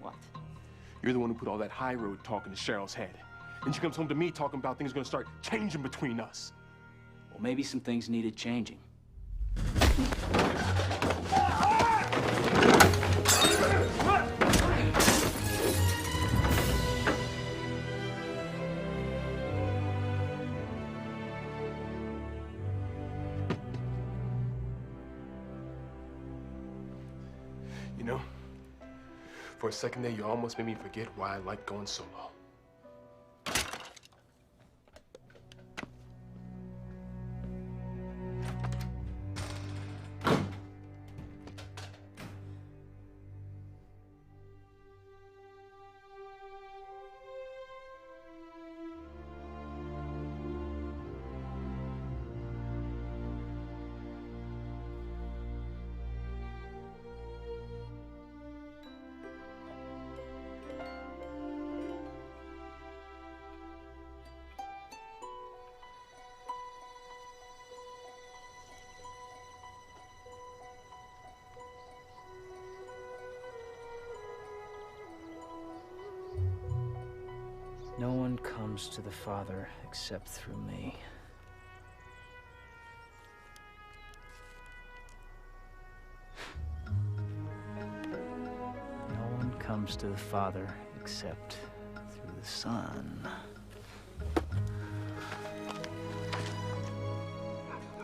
L: What?
C: You're the one who put all that high road talk into Cheryl's head. Then she comes home to me talking about things are gonna start changing between us.
L: Well, maybe some things needed changing.
C: You know, for a second there, you almost made me forget why I like going solo.
L: No one comes to the Father except through me. No one comes to the Father except through the Son.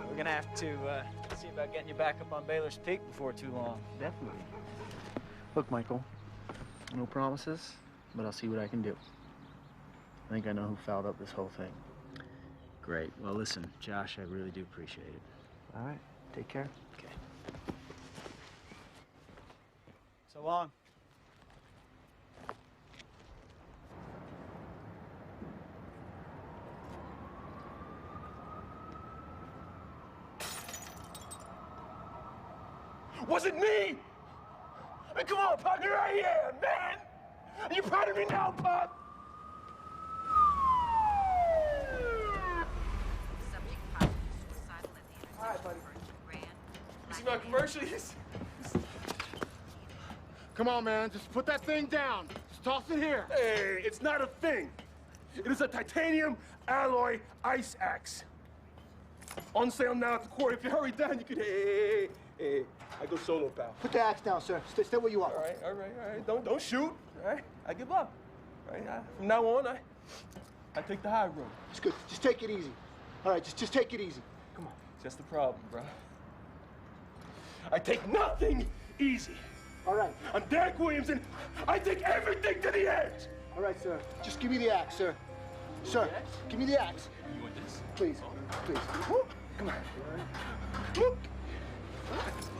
A: We're gonna have to see about getting you back up on Baylor's Peak before too long.
V: Definitely. Look, Michael, no promises, but I'll see what I can do. I think I know who fouled up this whole thing.
L: Great. Well, listen, Josh, I really do appreciate it.
V: All right. Take care.
L: Okay.
A: So long.
C: Was it me? I mean, come on, Pop, you're right here, man. Are you proud of me now, Pop? All right, buddy. You see my commercial?
W: Come on, man. Just put that thing down. Just toss it here.
C: Hey, it's not a thing. It is a titanium alloy ice axe. On sale now at the quarter. If you hurry down, you could. Hey, I go solo, pal.
W: Put the axe down, sir. Stay where you are.
C: All right. Don't shoot. All right, I give up. All right, from now on, I take the high road.
W: It's good. Just take it easy. All right, just take it easy. Come on.
C: That's the problem, bro. I take nothing easy.
W: All right.
C: I'm Derek Williams, and I take everything to the edge.
W: All right, sir. Just give me the axe, sir. Sir, give me the axe.
C: You want this?
W: Please. Please. Come on.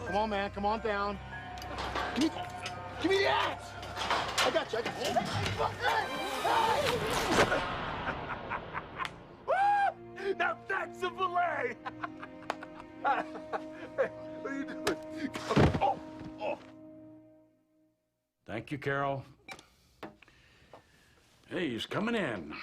W: Come on, man. Come on down. Give me the axe. I got you.
C: Now that's a fillet. What are you doing? Oh.
F: Thank you, Carol. Hey, he's coming in.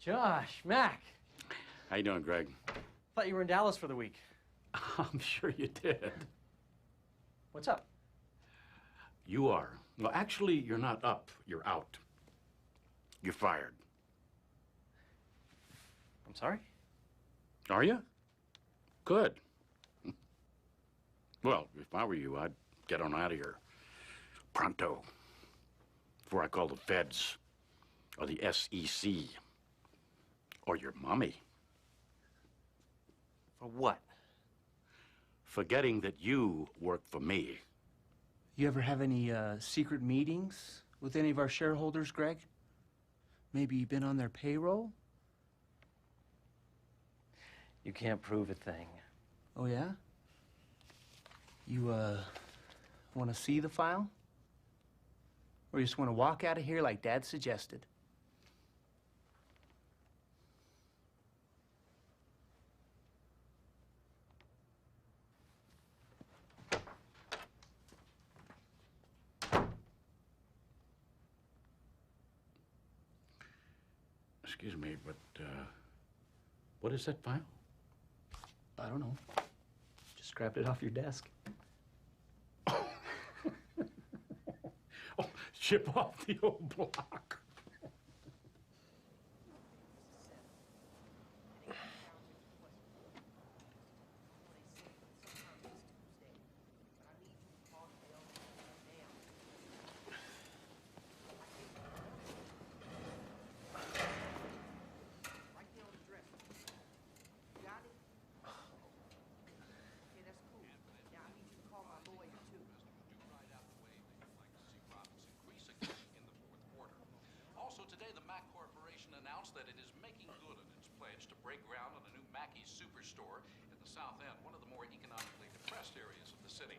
G: Josh, Mac.
F: How you doing, Greg?
G: Thought you were in Dallas for the week.
F: I'm sure you did.
G: What's up?
F: You are. Well, actually, you're not up. You're out. You're fired.
G: I'm sorry?
F: Are you? Good. Well, if I were you, I'd get on out of here. Pronto. Before I call the feds. Or the SEC. Or your mommy.
G: For what?
F: Forgetting that you work for me.
V: You ever have any secret meetings with any of our shareholders, Greg? Maybe you've been on their payroll?
G: You can't prove a thing.
V: Oh, yeah? You, want to see the file? Or you just want to walk out of here like Dad suggested?
F: Excuse me, but, what is that file?
V: I don't know. Just grabbed it off your desk.
F: Oh, ship off the old block.
B: pledged to break ground on a new Mackey's Superstore in the South End, one of the more economically depressed areas of the city.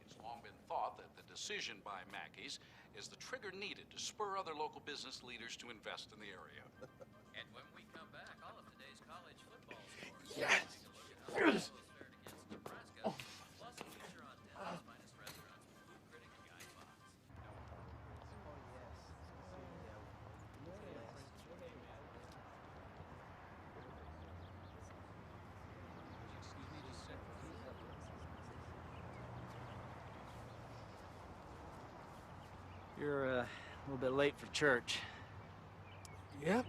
B: It's long been thought that the decision by Mackey's is the trigger needed to spur other local business leaders to invest in the area.
E: And when we come back, all of today's college football scores.
C: Yes!
E: Yes! Nebraska, plus a feature on Denver's finest restaurants with food critic Guy Fox.
A: You're a little bit late for church.
C: Yep.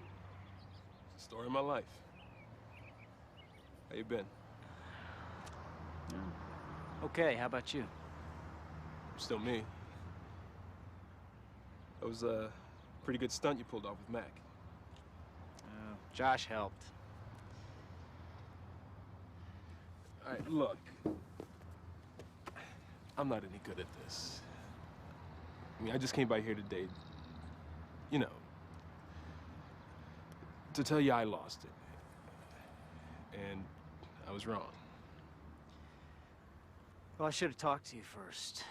C: Story of my life. How you been?
A: Okay, how about you?
C: Still me. That was a pretty good stunt you pulled off with Mac.
A: Josh helped.
C: All right, look. I'm not any good at this. I mean, I just came by here today, you know, to tell you I lost it. And I was wrong.
A: Well, I should have talked to you first.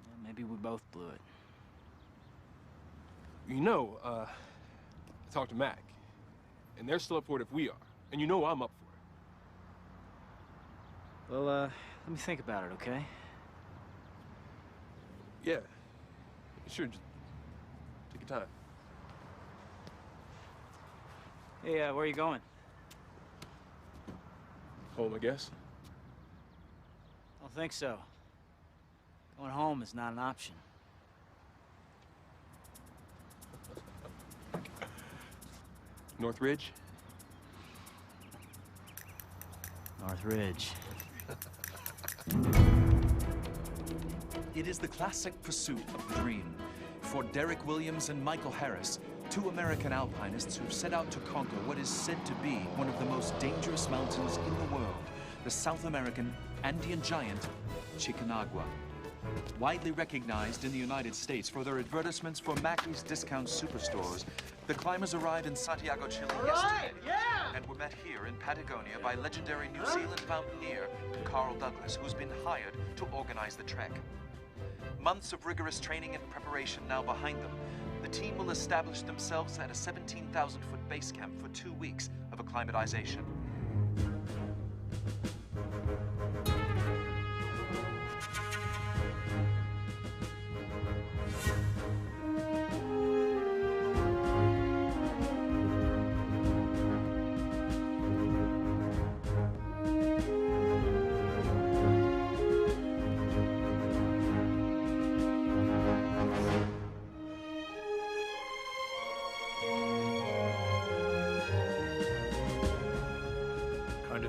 A: Yeah, maybe we both blew it.
C: You know, I talked to Mac, and they're still up for it if we are. And you know I'm up for it.
A: Well, let me think about it, okay?
C: Yeah, sure, just take your time.
A: Hey, where are you going?
C: Home, I guess.
A: I don't think so. Going home is not an option.
C: Northridge?
A: Northridge.
K: It is the classic pursuit of the dream for Derek Williams and Michael Harris, two American alpinists who set out to conquer what is said to be one of the most dangerous mountains in the world, the South American Andean giant, Chicanagua. Widely recognized in the United States for their advertisements for Mackey's discount superstores, the climbers arrived in Santiago, Chile yesterday and were met here in Patagonia by legendary New Zealand mountaineer Carl Douglas, who's been hired to organize the trek. Months of rigorous training and preparation now behind them, the team will establish themselves at a 17,000-foot base camp for 2 weeks of acclimatization.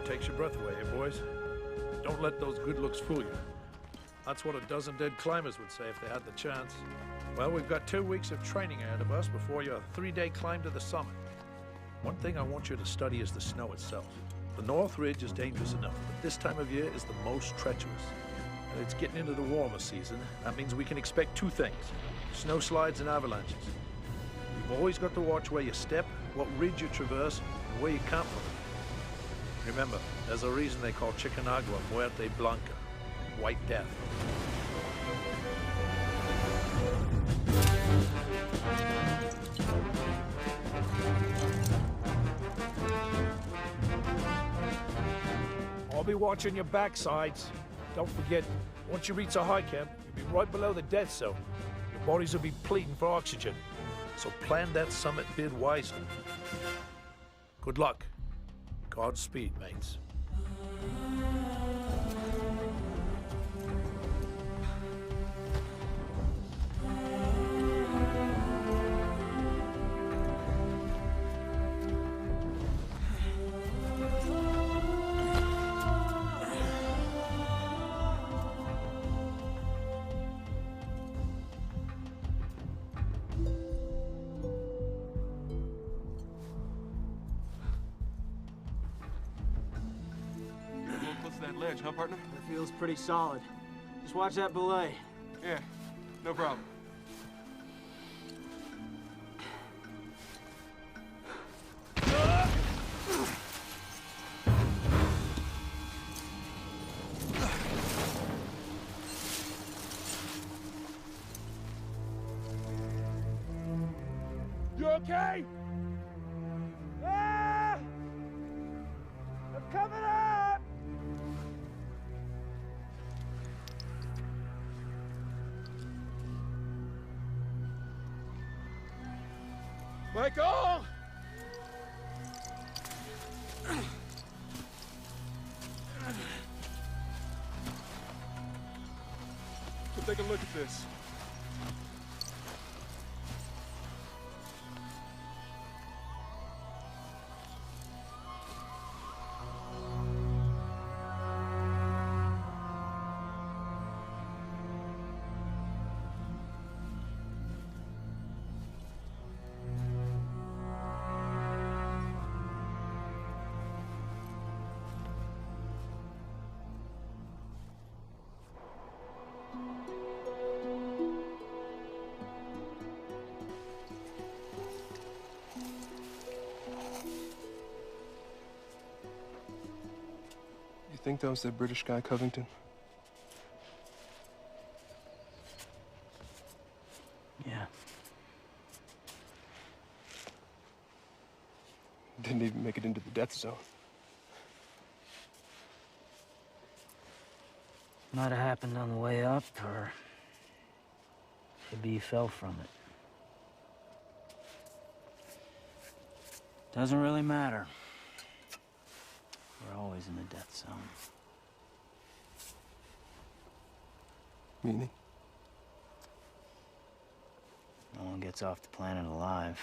X: Takes your breath away, eh, boys? Don't let those good looks fool you. That's what a dozen dead climbers would say if they had the chance. Well, we've got 2 weeks of training ahead of us before your 3-day climb to the summit. One thing I want you to study is the snow itself. The North Ridge is dangerous enough, but this time of year is the most treacherous. And it's getting into the warmer season. That means we can expect 2 things: snow slides and avalanches. You've always got to watch where you step, what ridge you traverse, and where you camp from. Remember, there's a reason they call Chicanagua Muerte Blanca, White Death. I'll be watching your backsides. Don't forget, once you reach the high camp, you'll be right below the death zone. Your bodies will be pleading for oxygen. So plan that summit bid wisely. Good luck. Godspeed, mates.
C: Ledge, huh, partner?
A: It feels pretty solid. Just watch that belay.
C: Yeah, no problem.
R: okay? Ah! I'm coming up! Michael! So take a look at this.
C: You think that was that British guy, Covington?
A: Yeah.
C: Didn't even make it into the death zone.
A: Might have happened on the way up, or maybe he fell from it. Doesn't really matter. We're always in the death zone.
C: Meaning?
A: No one gets off the planet alive.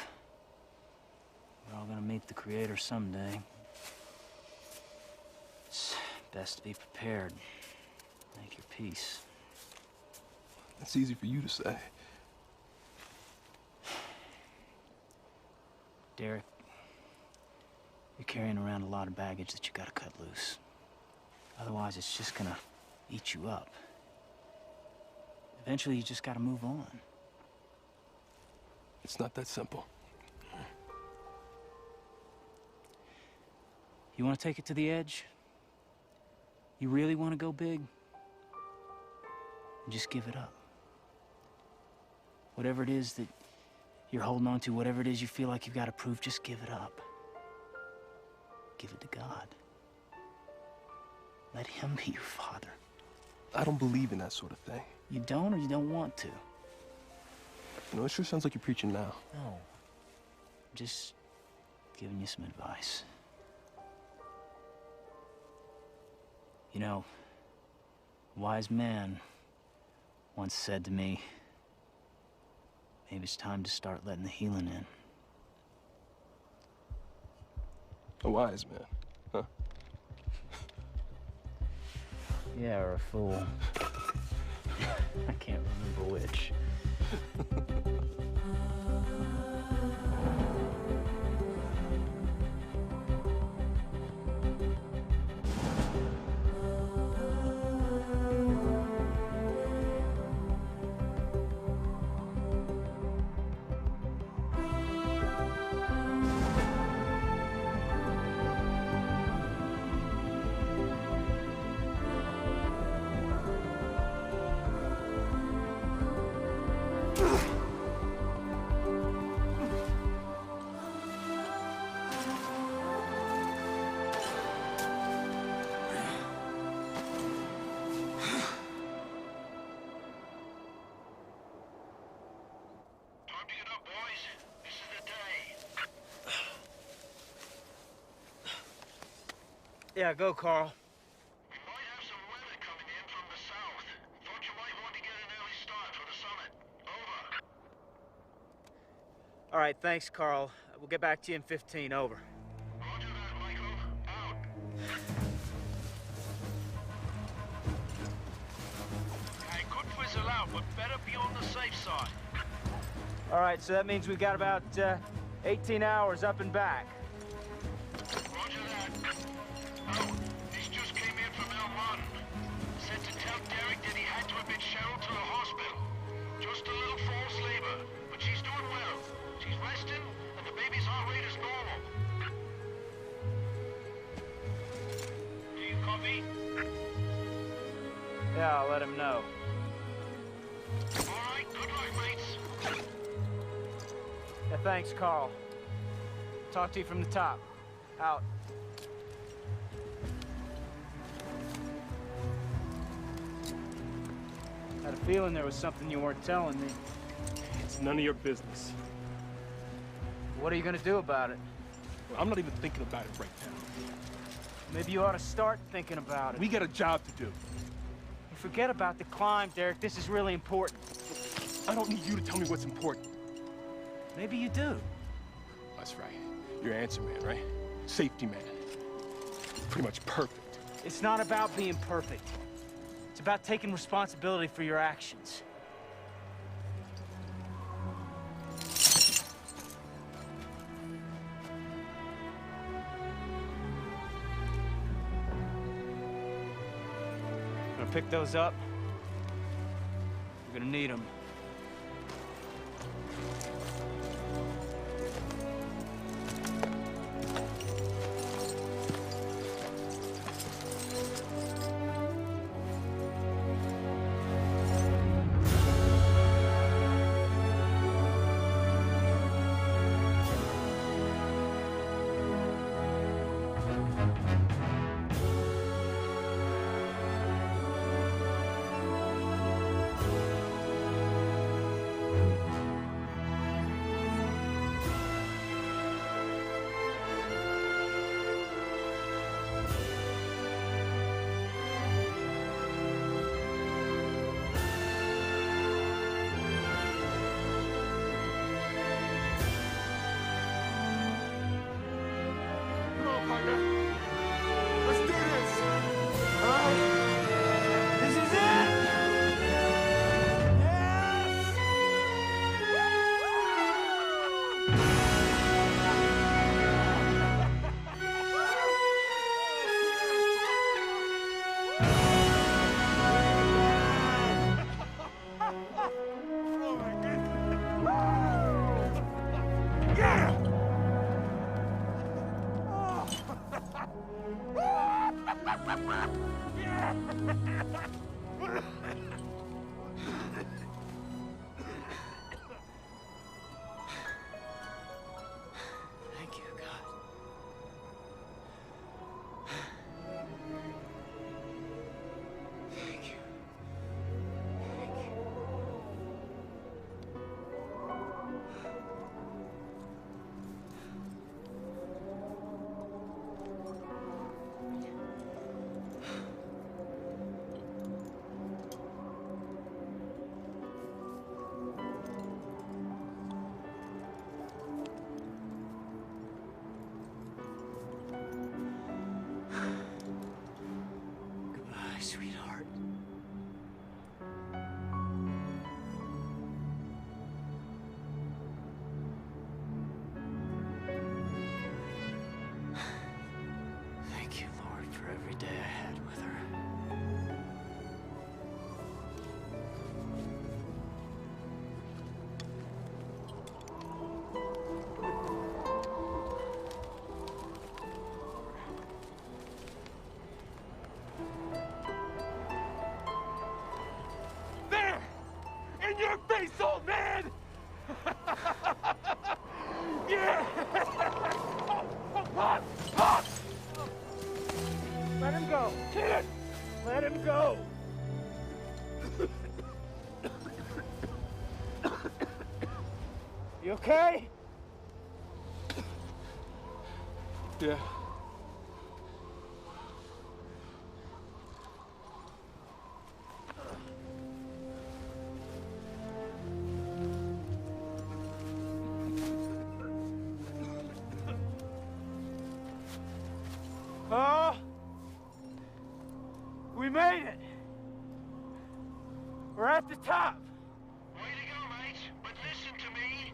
A: We're all gonna meet the Creator someday. It's best to be prepared. Make your peace.
C: That's easy for you to say.
A: Derek, you're carrying around a lot of baggage that you gotta cut loose. Otherwise, it's just gonna eat you up. Eventually, you just gotta move on.
C: It's not that simple.
A: You wanna take it to the edge? You really wanna go big? Just give it up. Whatever it is that you're holding on to, whatever it is you feel like you've got to prove, just give it up. Give it to God. Let Him be your father.
C: I don't believe in that sort of thing.
A: You don't, or you don't want to?
C: You know, it sure sounds like you're preaching now.
A: No. I'm just giving you some advice. You know, a wise man once said to me, maybe it's time to start letting the healing in.
C: A wise man, huh?
A: Yeah, or a fool. I can't remember which. Yeah, go, Carl.
R: We might have some weather coming in from the south. Thought you might want to get an early start for the summit. Over.
L: All right, thanks, Carl. We'll get back to you in 15. Over.
R: Roger that, Michael. Out. Hey, could fizzle out, but better be on the safe side.
L: All right, so that means we've got about 18 hours up and back.
R: Roger that. Oh, this just came in from L1. Said to tell Derek that he had to admit Cheryl to the hospital. Just a little false labor, but she's doing well. She's resting, and the baby's heart rate is normal. Do you copy?
L: Yeah, I'll let him know.
R: All right, good luck, mates.
L: Yeah, thanks, Carl. Talk to you from the top. Out. Had a feeling there was something you weren't telling me.
C: It's none of your business.
L: What are you gonna do about it?
C: Well, I'm not even thinking about it right now.
L: Maybe you ought to start thinking about it.
C: We got a job to do.
L: You forget about the climb, Derek. This is really important.
C: I don't need you to tell me what's important.
L: Maybe you do.
C: That's right. You're answer man, right? Safety man. Pretty much perfect.
L: It's not about being perfect. It's about taking responsibility for your actions. Gonna pick those up. We're gonna need them. Thank you, God. Thank you. Goodbye, sweetheart. Thank you, Lord, for every day I had with her.
W: There! In your face, old man! Yeah!
L: Let him go. Kid! Let him go. You okay?
C: Yeah.
L: Oh, we made it. We're at the top.
R: Way to go, mate. But listen to me.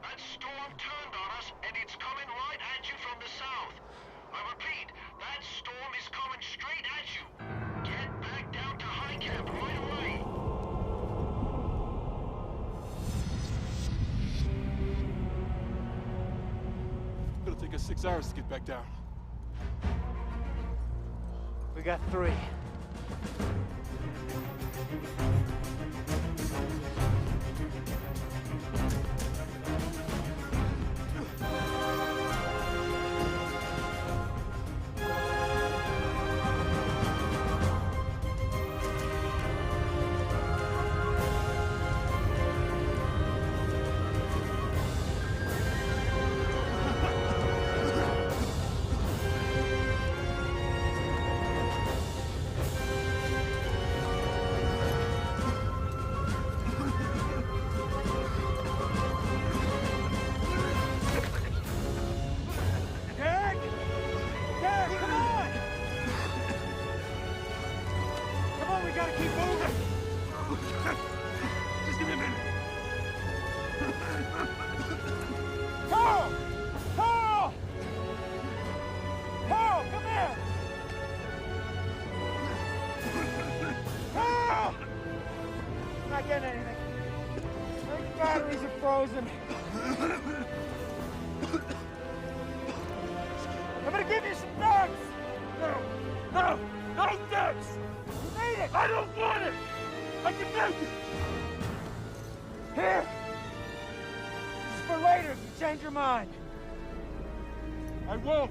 R: That storm turned on us, and it's coming right at you from the south. I repeat, that storm is coming straight at you. Get back down to high camp right away.
C: It'll take us 6 hours to get back down.
L: We got 3.
W: not getting anything. The batteries are frozen. I'm gonna give you some drugs. No drugs. You need it. I don't want it. I can make it. Here. This is for later if you change your mind. I won't.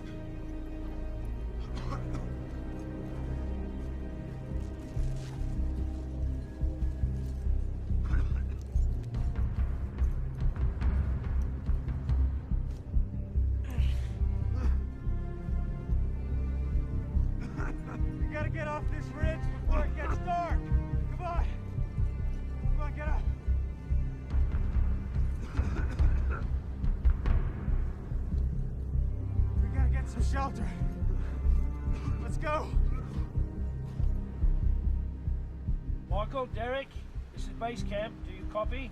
W: You gotta get off this ridge before it gets dark. Come on. Come on, get up. We gotta get some shelter. Let's go.
N: Michael, Derek, this is base camp. Do you copy?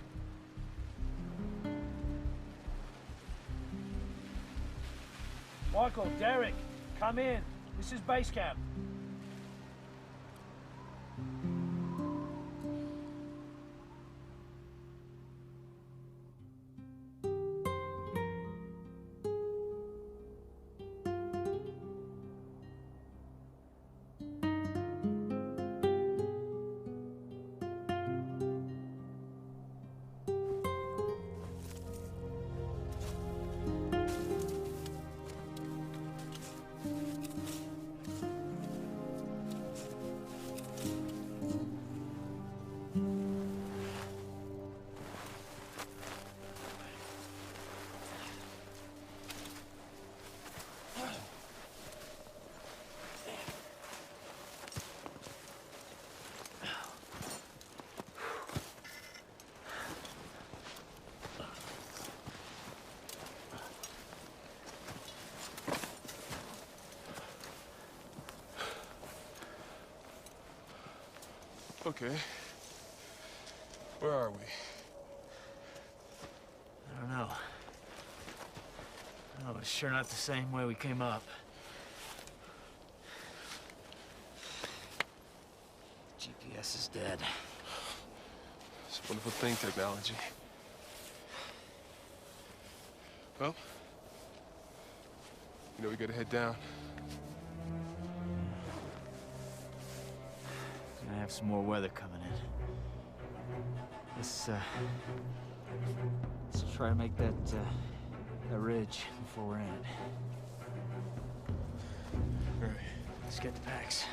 N: Michael, Derek, come in. This is base camp.
C: Okay. Where are we?
L: I don't know. No, it's sure not the same way we came up. GPS is dead.
C: It's a wonderful thing, technology. Well, you know we gotta head down.
L: Gonna have some more weather coming in. Let's try to make that ridge before we're in it.
C: All right.
L: Let's get the packs.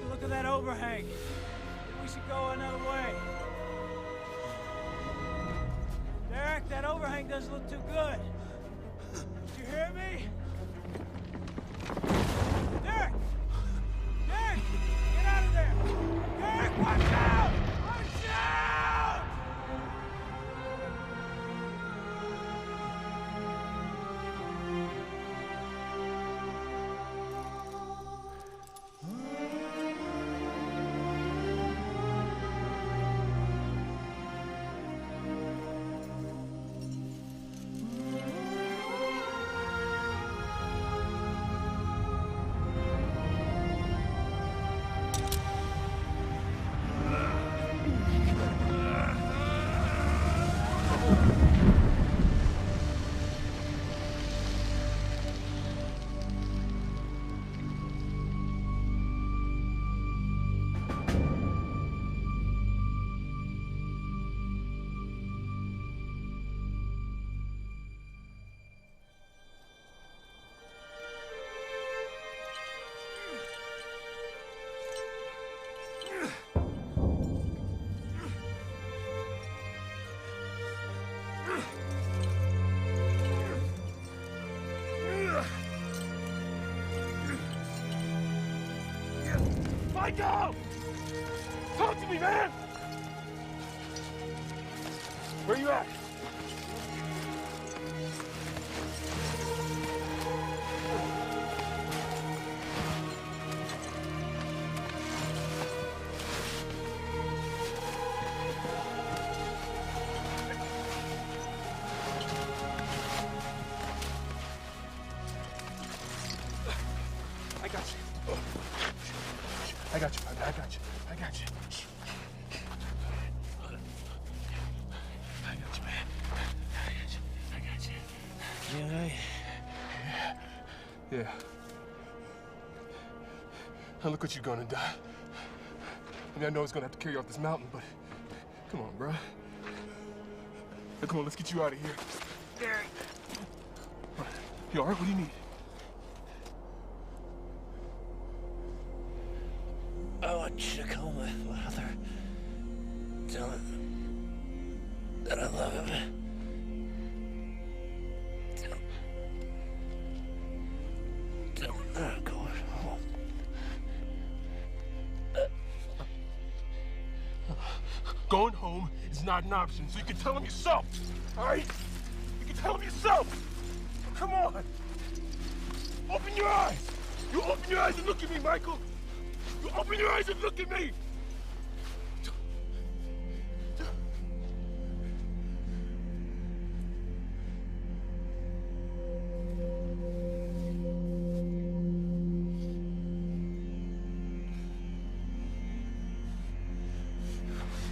N: Look at that overhang. Maybe we should go another way. Derek, that overhang doesn't look too good. Did you hear me? Derek! Derek! Get out of there! Derek, watch out! Watch out!
C: Michael! Talk to me, man! Where you at? I got you, partner. I got you. I got you. I got you, man. I got you.
L: You all right?
C: Yeah. Now look what you're gonna die. I mean, I know it's gonna have to carry you off this mountain, but come on, bro. Now, come on, let's get you out of here. Derek. You all right? What do you need?
N: I want you to call my father. Tell him that I love him. Tell him that I'm going home.
C: Going home is not an option, so you can tell him yourself, all right? You can tell him yourself. Come on. Open your eyes. You open your eyes and look at me, Michael. You open your eyes and look at me!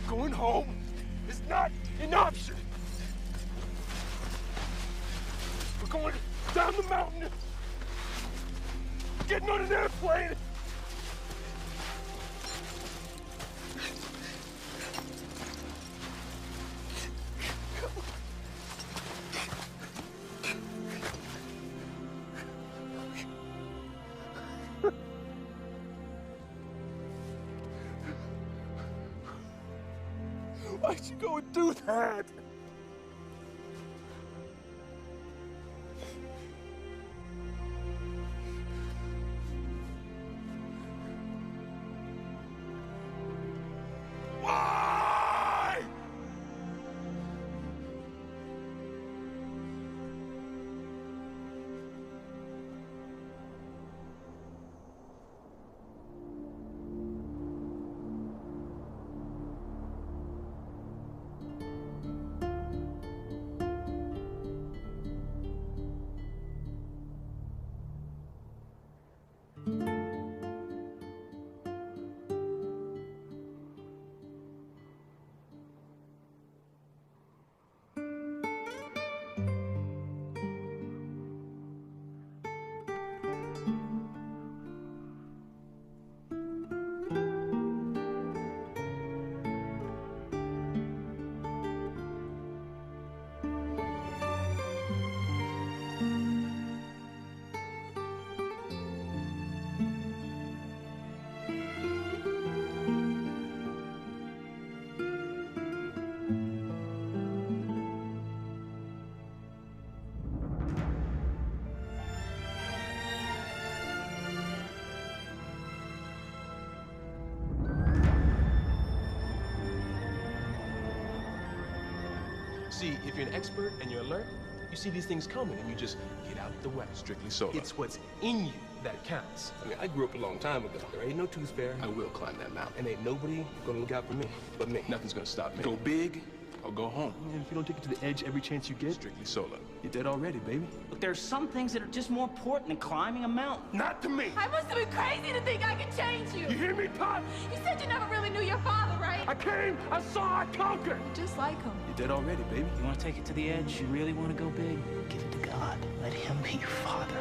C: Going home is not an option. We're going down the mountain, getting on an airplane. Why'd you go and do that? Why? See, if you're an expert and you're alert, you see these things coming and you just get out the way.
J: Strictly solo.
C: It's what's in you that counts.
J: I mean, I grew up a long time ago.
C: There ain't no tooth fairy.
J: I will climb that mountain.
C: And ain't nobody gonna look out for me but me.
J: Nothing's gonna stop me.
C: Go big or go home.
J: And if you don't take it to the edge every chance you get,
C: Strictly solo. You're dead already, baby.
L: Look, there's some things that are just more important than climbing a mountain.
C: Not to me.
U: I must have been crazy to think I could change you.
C: You hear me, Pop?
U: You said you never really knew your father, right?
C: I came, I saw, I conquered.
U: Just like him.
C: You're dead already, baby.
A: You want to take it to the edge? You really want to go big? Give it to God. Let him be your father,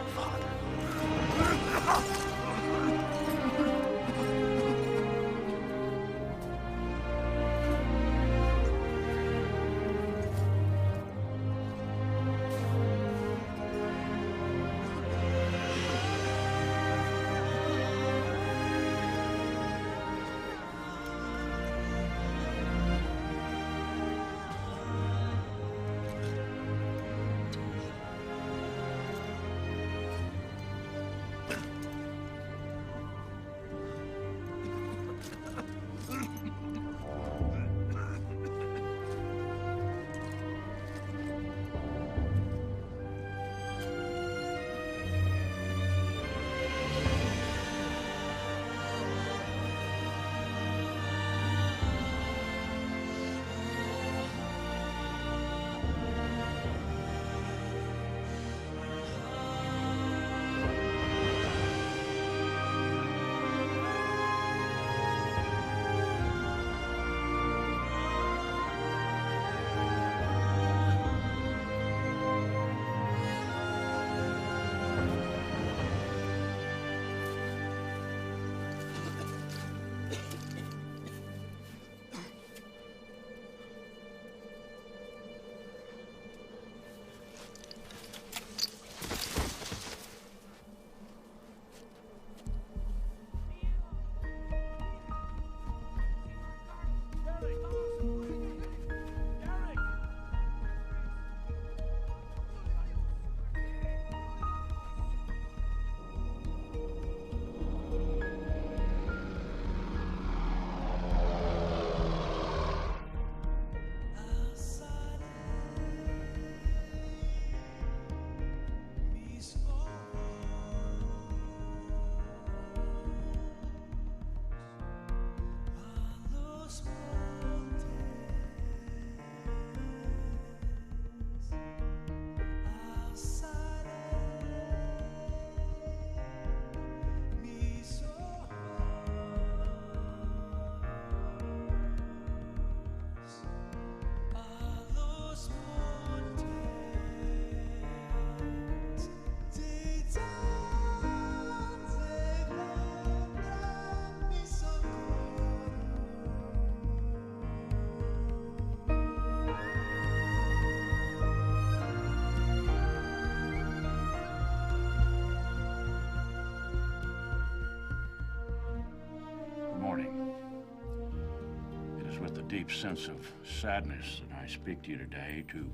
M: deep sense of sadness that I speak to you today to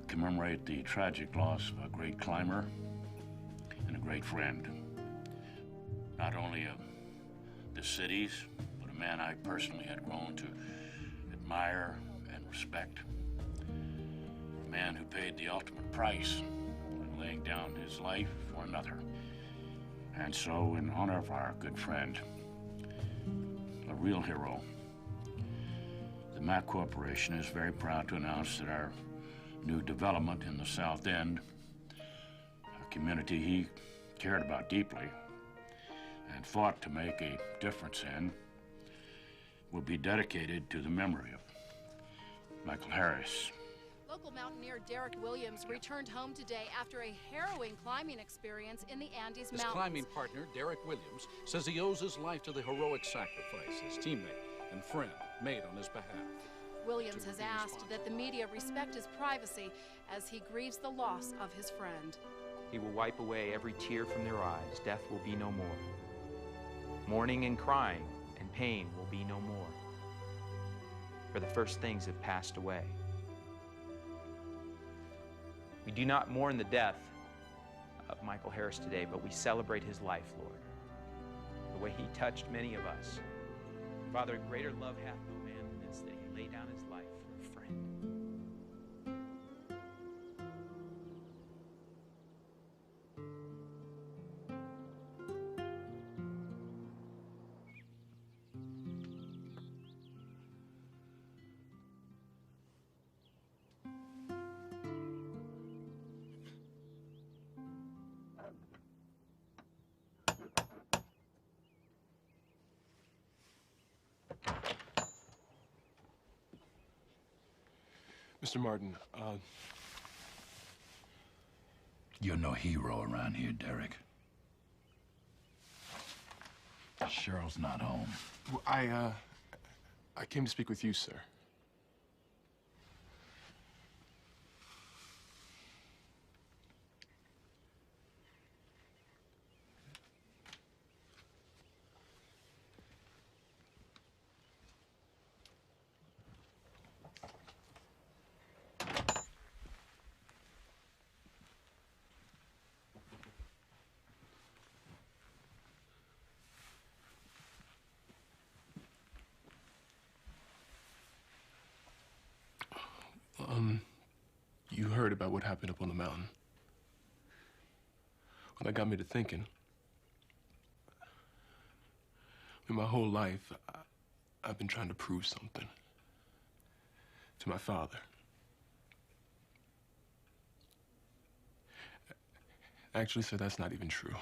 M: commemorate the tragic loss of a great climber and a great friend. Not only of the cities, but a man I personally had grown to admire and respect. A man who paid the ultimate price in laying down his life for another. And so, in honor of our good friend, a real hero, the Mack Corporation is very proud to announce that our new development in the South End, a community he cared about deeply and fought to make a difference in, will be dedicated to the memory of Michael Harris.
T: Local mountaineer Derek Williams returned home today after a harrowing climbing experience in the Andes
B: His
T: Mountains.
B: climbing partner, Derek Williams, says he owes his life to the heroic sacrifice his teammate and friend made on his behalf.
T: Williams has asked that the media respect his privacy as he grieves the loss of his friend.
D: He will wipe away every tear from their eyes. Death will be no more. Mourning and crying and pain will be no more. For the first things have passed away. We do not mourn the death of Michael Harris today, but we celebrate his life, Lord. The way he touched many of us. Father, greater love hath no man than this, that he lay down his life for a friend.
J: Mr. Martin,
O: You're no hero around here, Derek. Cheryl's not home.
J: well, I came to speak with you, sir. You heard about what happened up on the mountain. Well, that got me to thinking. In my whole life, I've been trying to prove something to my father. Actually, sir, that's not even true.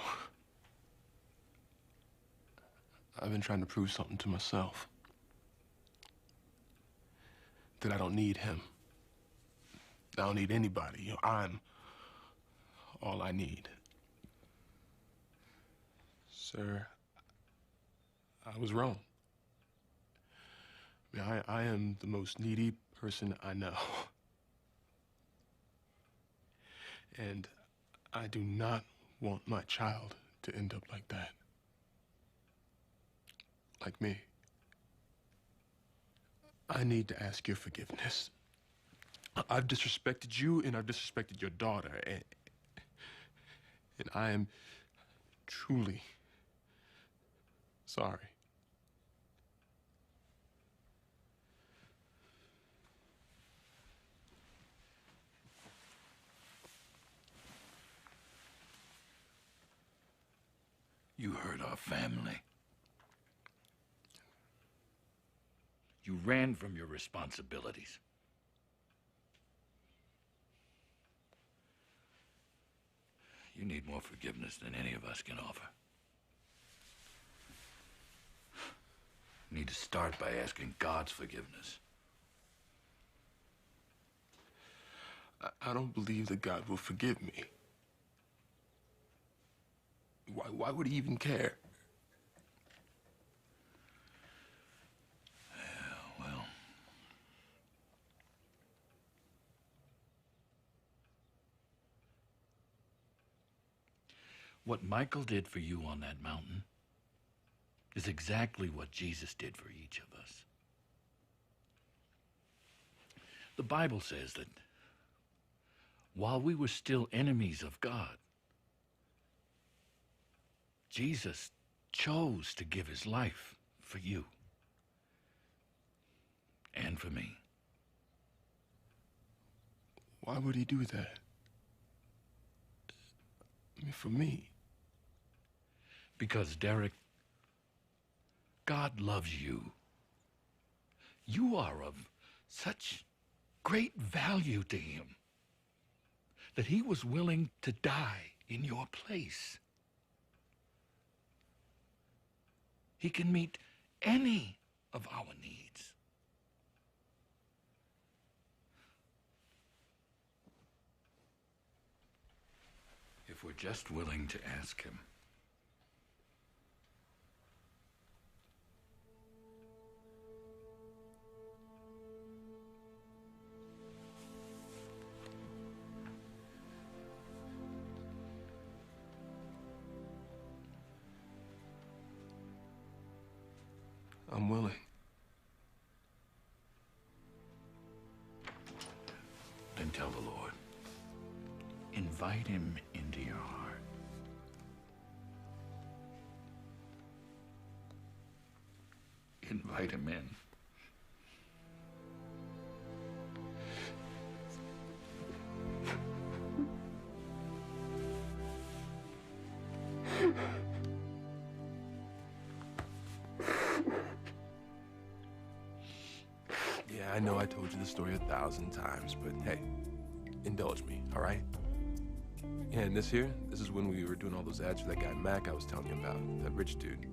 J: I've been trying to prove something to myself. That I don't need him. I don't need anybody. You know, I'm all I need. Sir, I was wrong. I mean, I am the most needy person I know. And I do not want my child to end up like that. Like me. I need to ask your forgiveness. I've disrespected you and I've disrespected your daughter, and I am truly sorry.
O: You hurt our family. You ran from your responsibilities. You need more forgiveness than any of us can offer. You need to start by asking God's forgiveness.
J: I don't believe that God will forgive me. Why would he even care?
O: Well, what Michael did for you on that mountain is exactly what Jesus did for each of us. The Bible says that while we were still enemies of God, Jesus chose to give his life for you and for me.
C: Why would he do that? I mean, for me.
O: Because, Derek, God loves you. You are of such great value to him that he was willing to die in your place. He can meet any of our needs. If we're just willing to ask him.
C: I'm willing.
O: Then tell the Lord. Invite him into your heart. Invite him in.
C: Yeah, I know I told you the story 1,000 times, but hey, indulge me, all right? Yeah, and this is when we were doing all those ads for that guy Mac I was telling you about, that rich dude.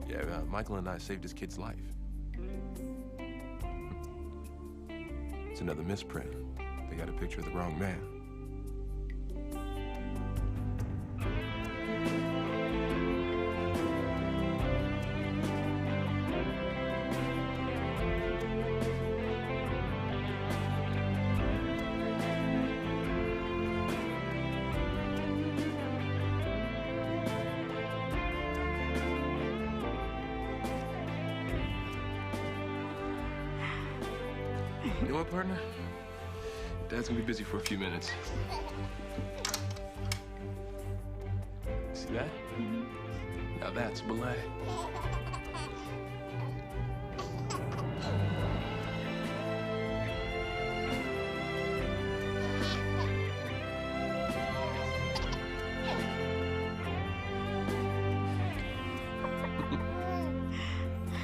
C: Yeah, Michael and I saved his kid's life. It's another misprint. They got a picture of the wrong man. You know what, partner? Dad's gonna be busy for a few minutes. See that? Now that's belay.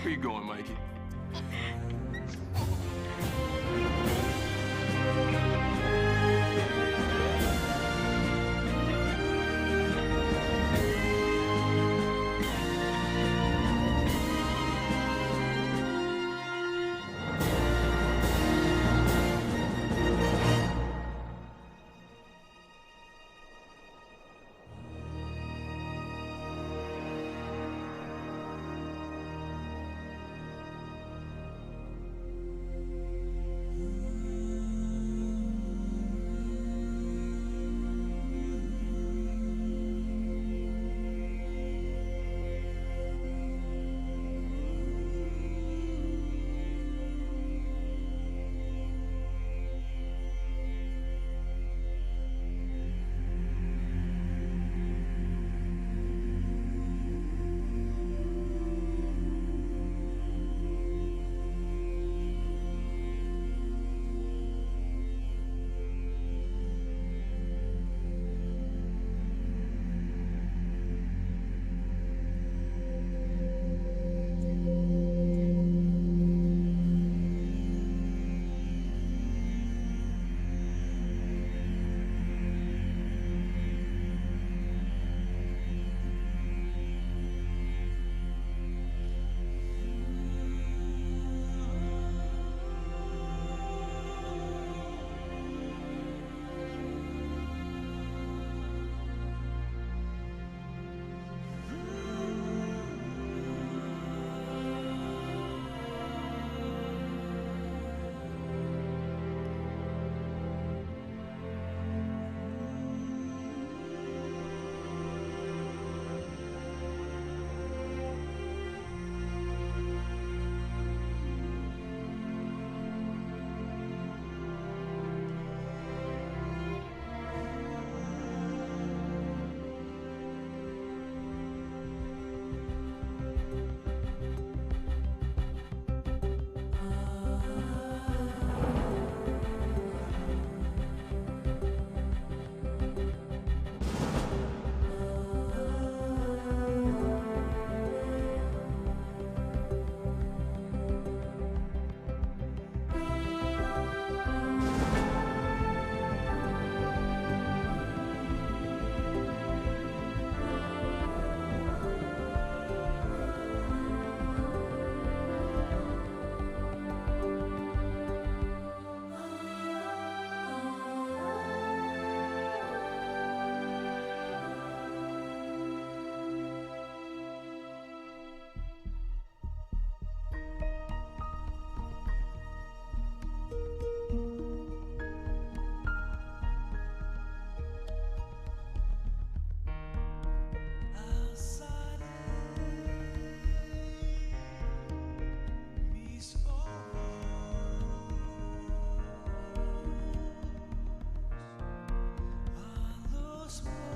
C: Where you going, Mikey?
H: small.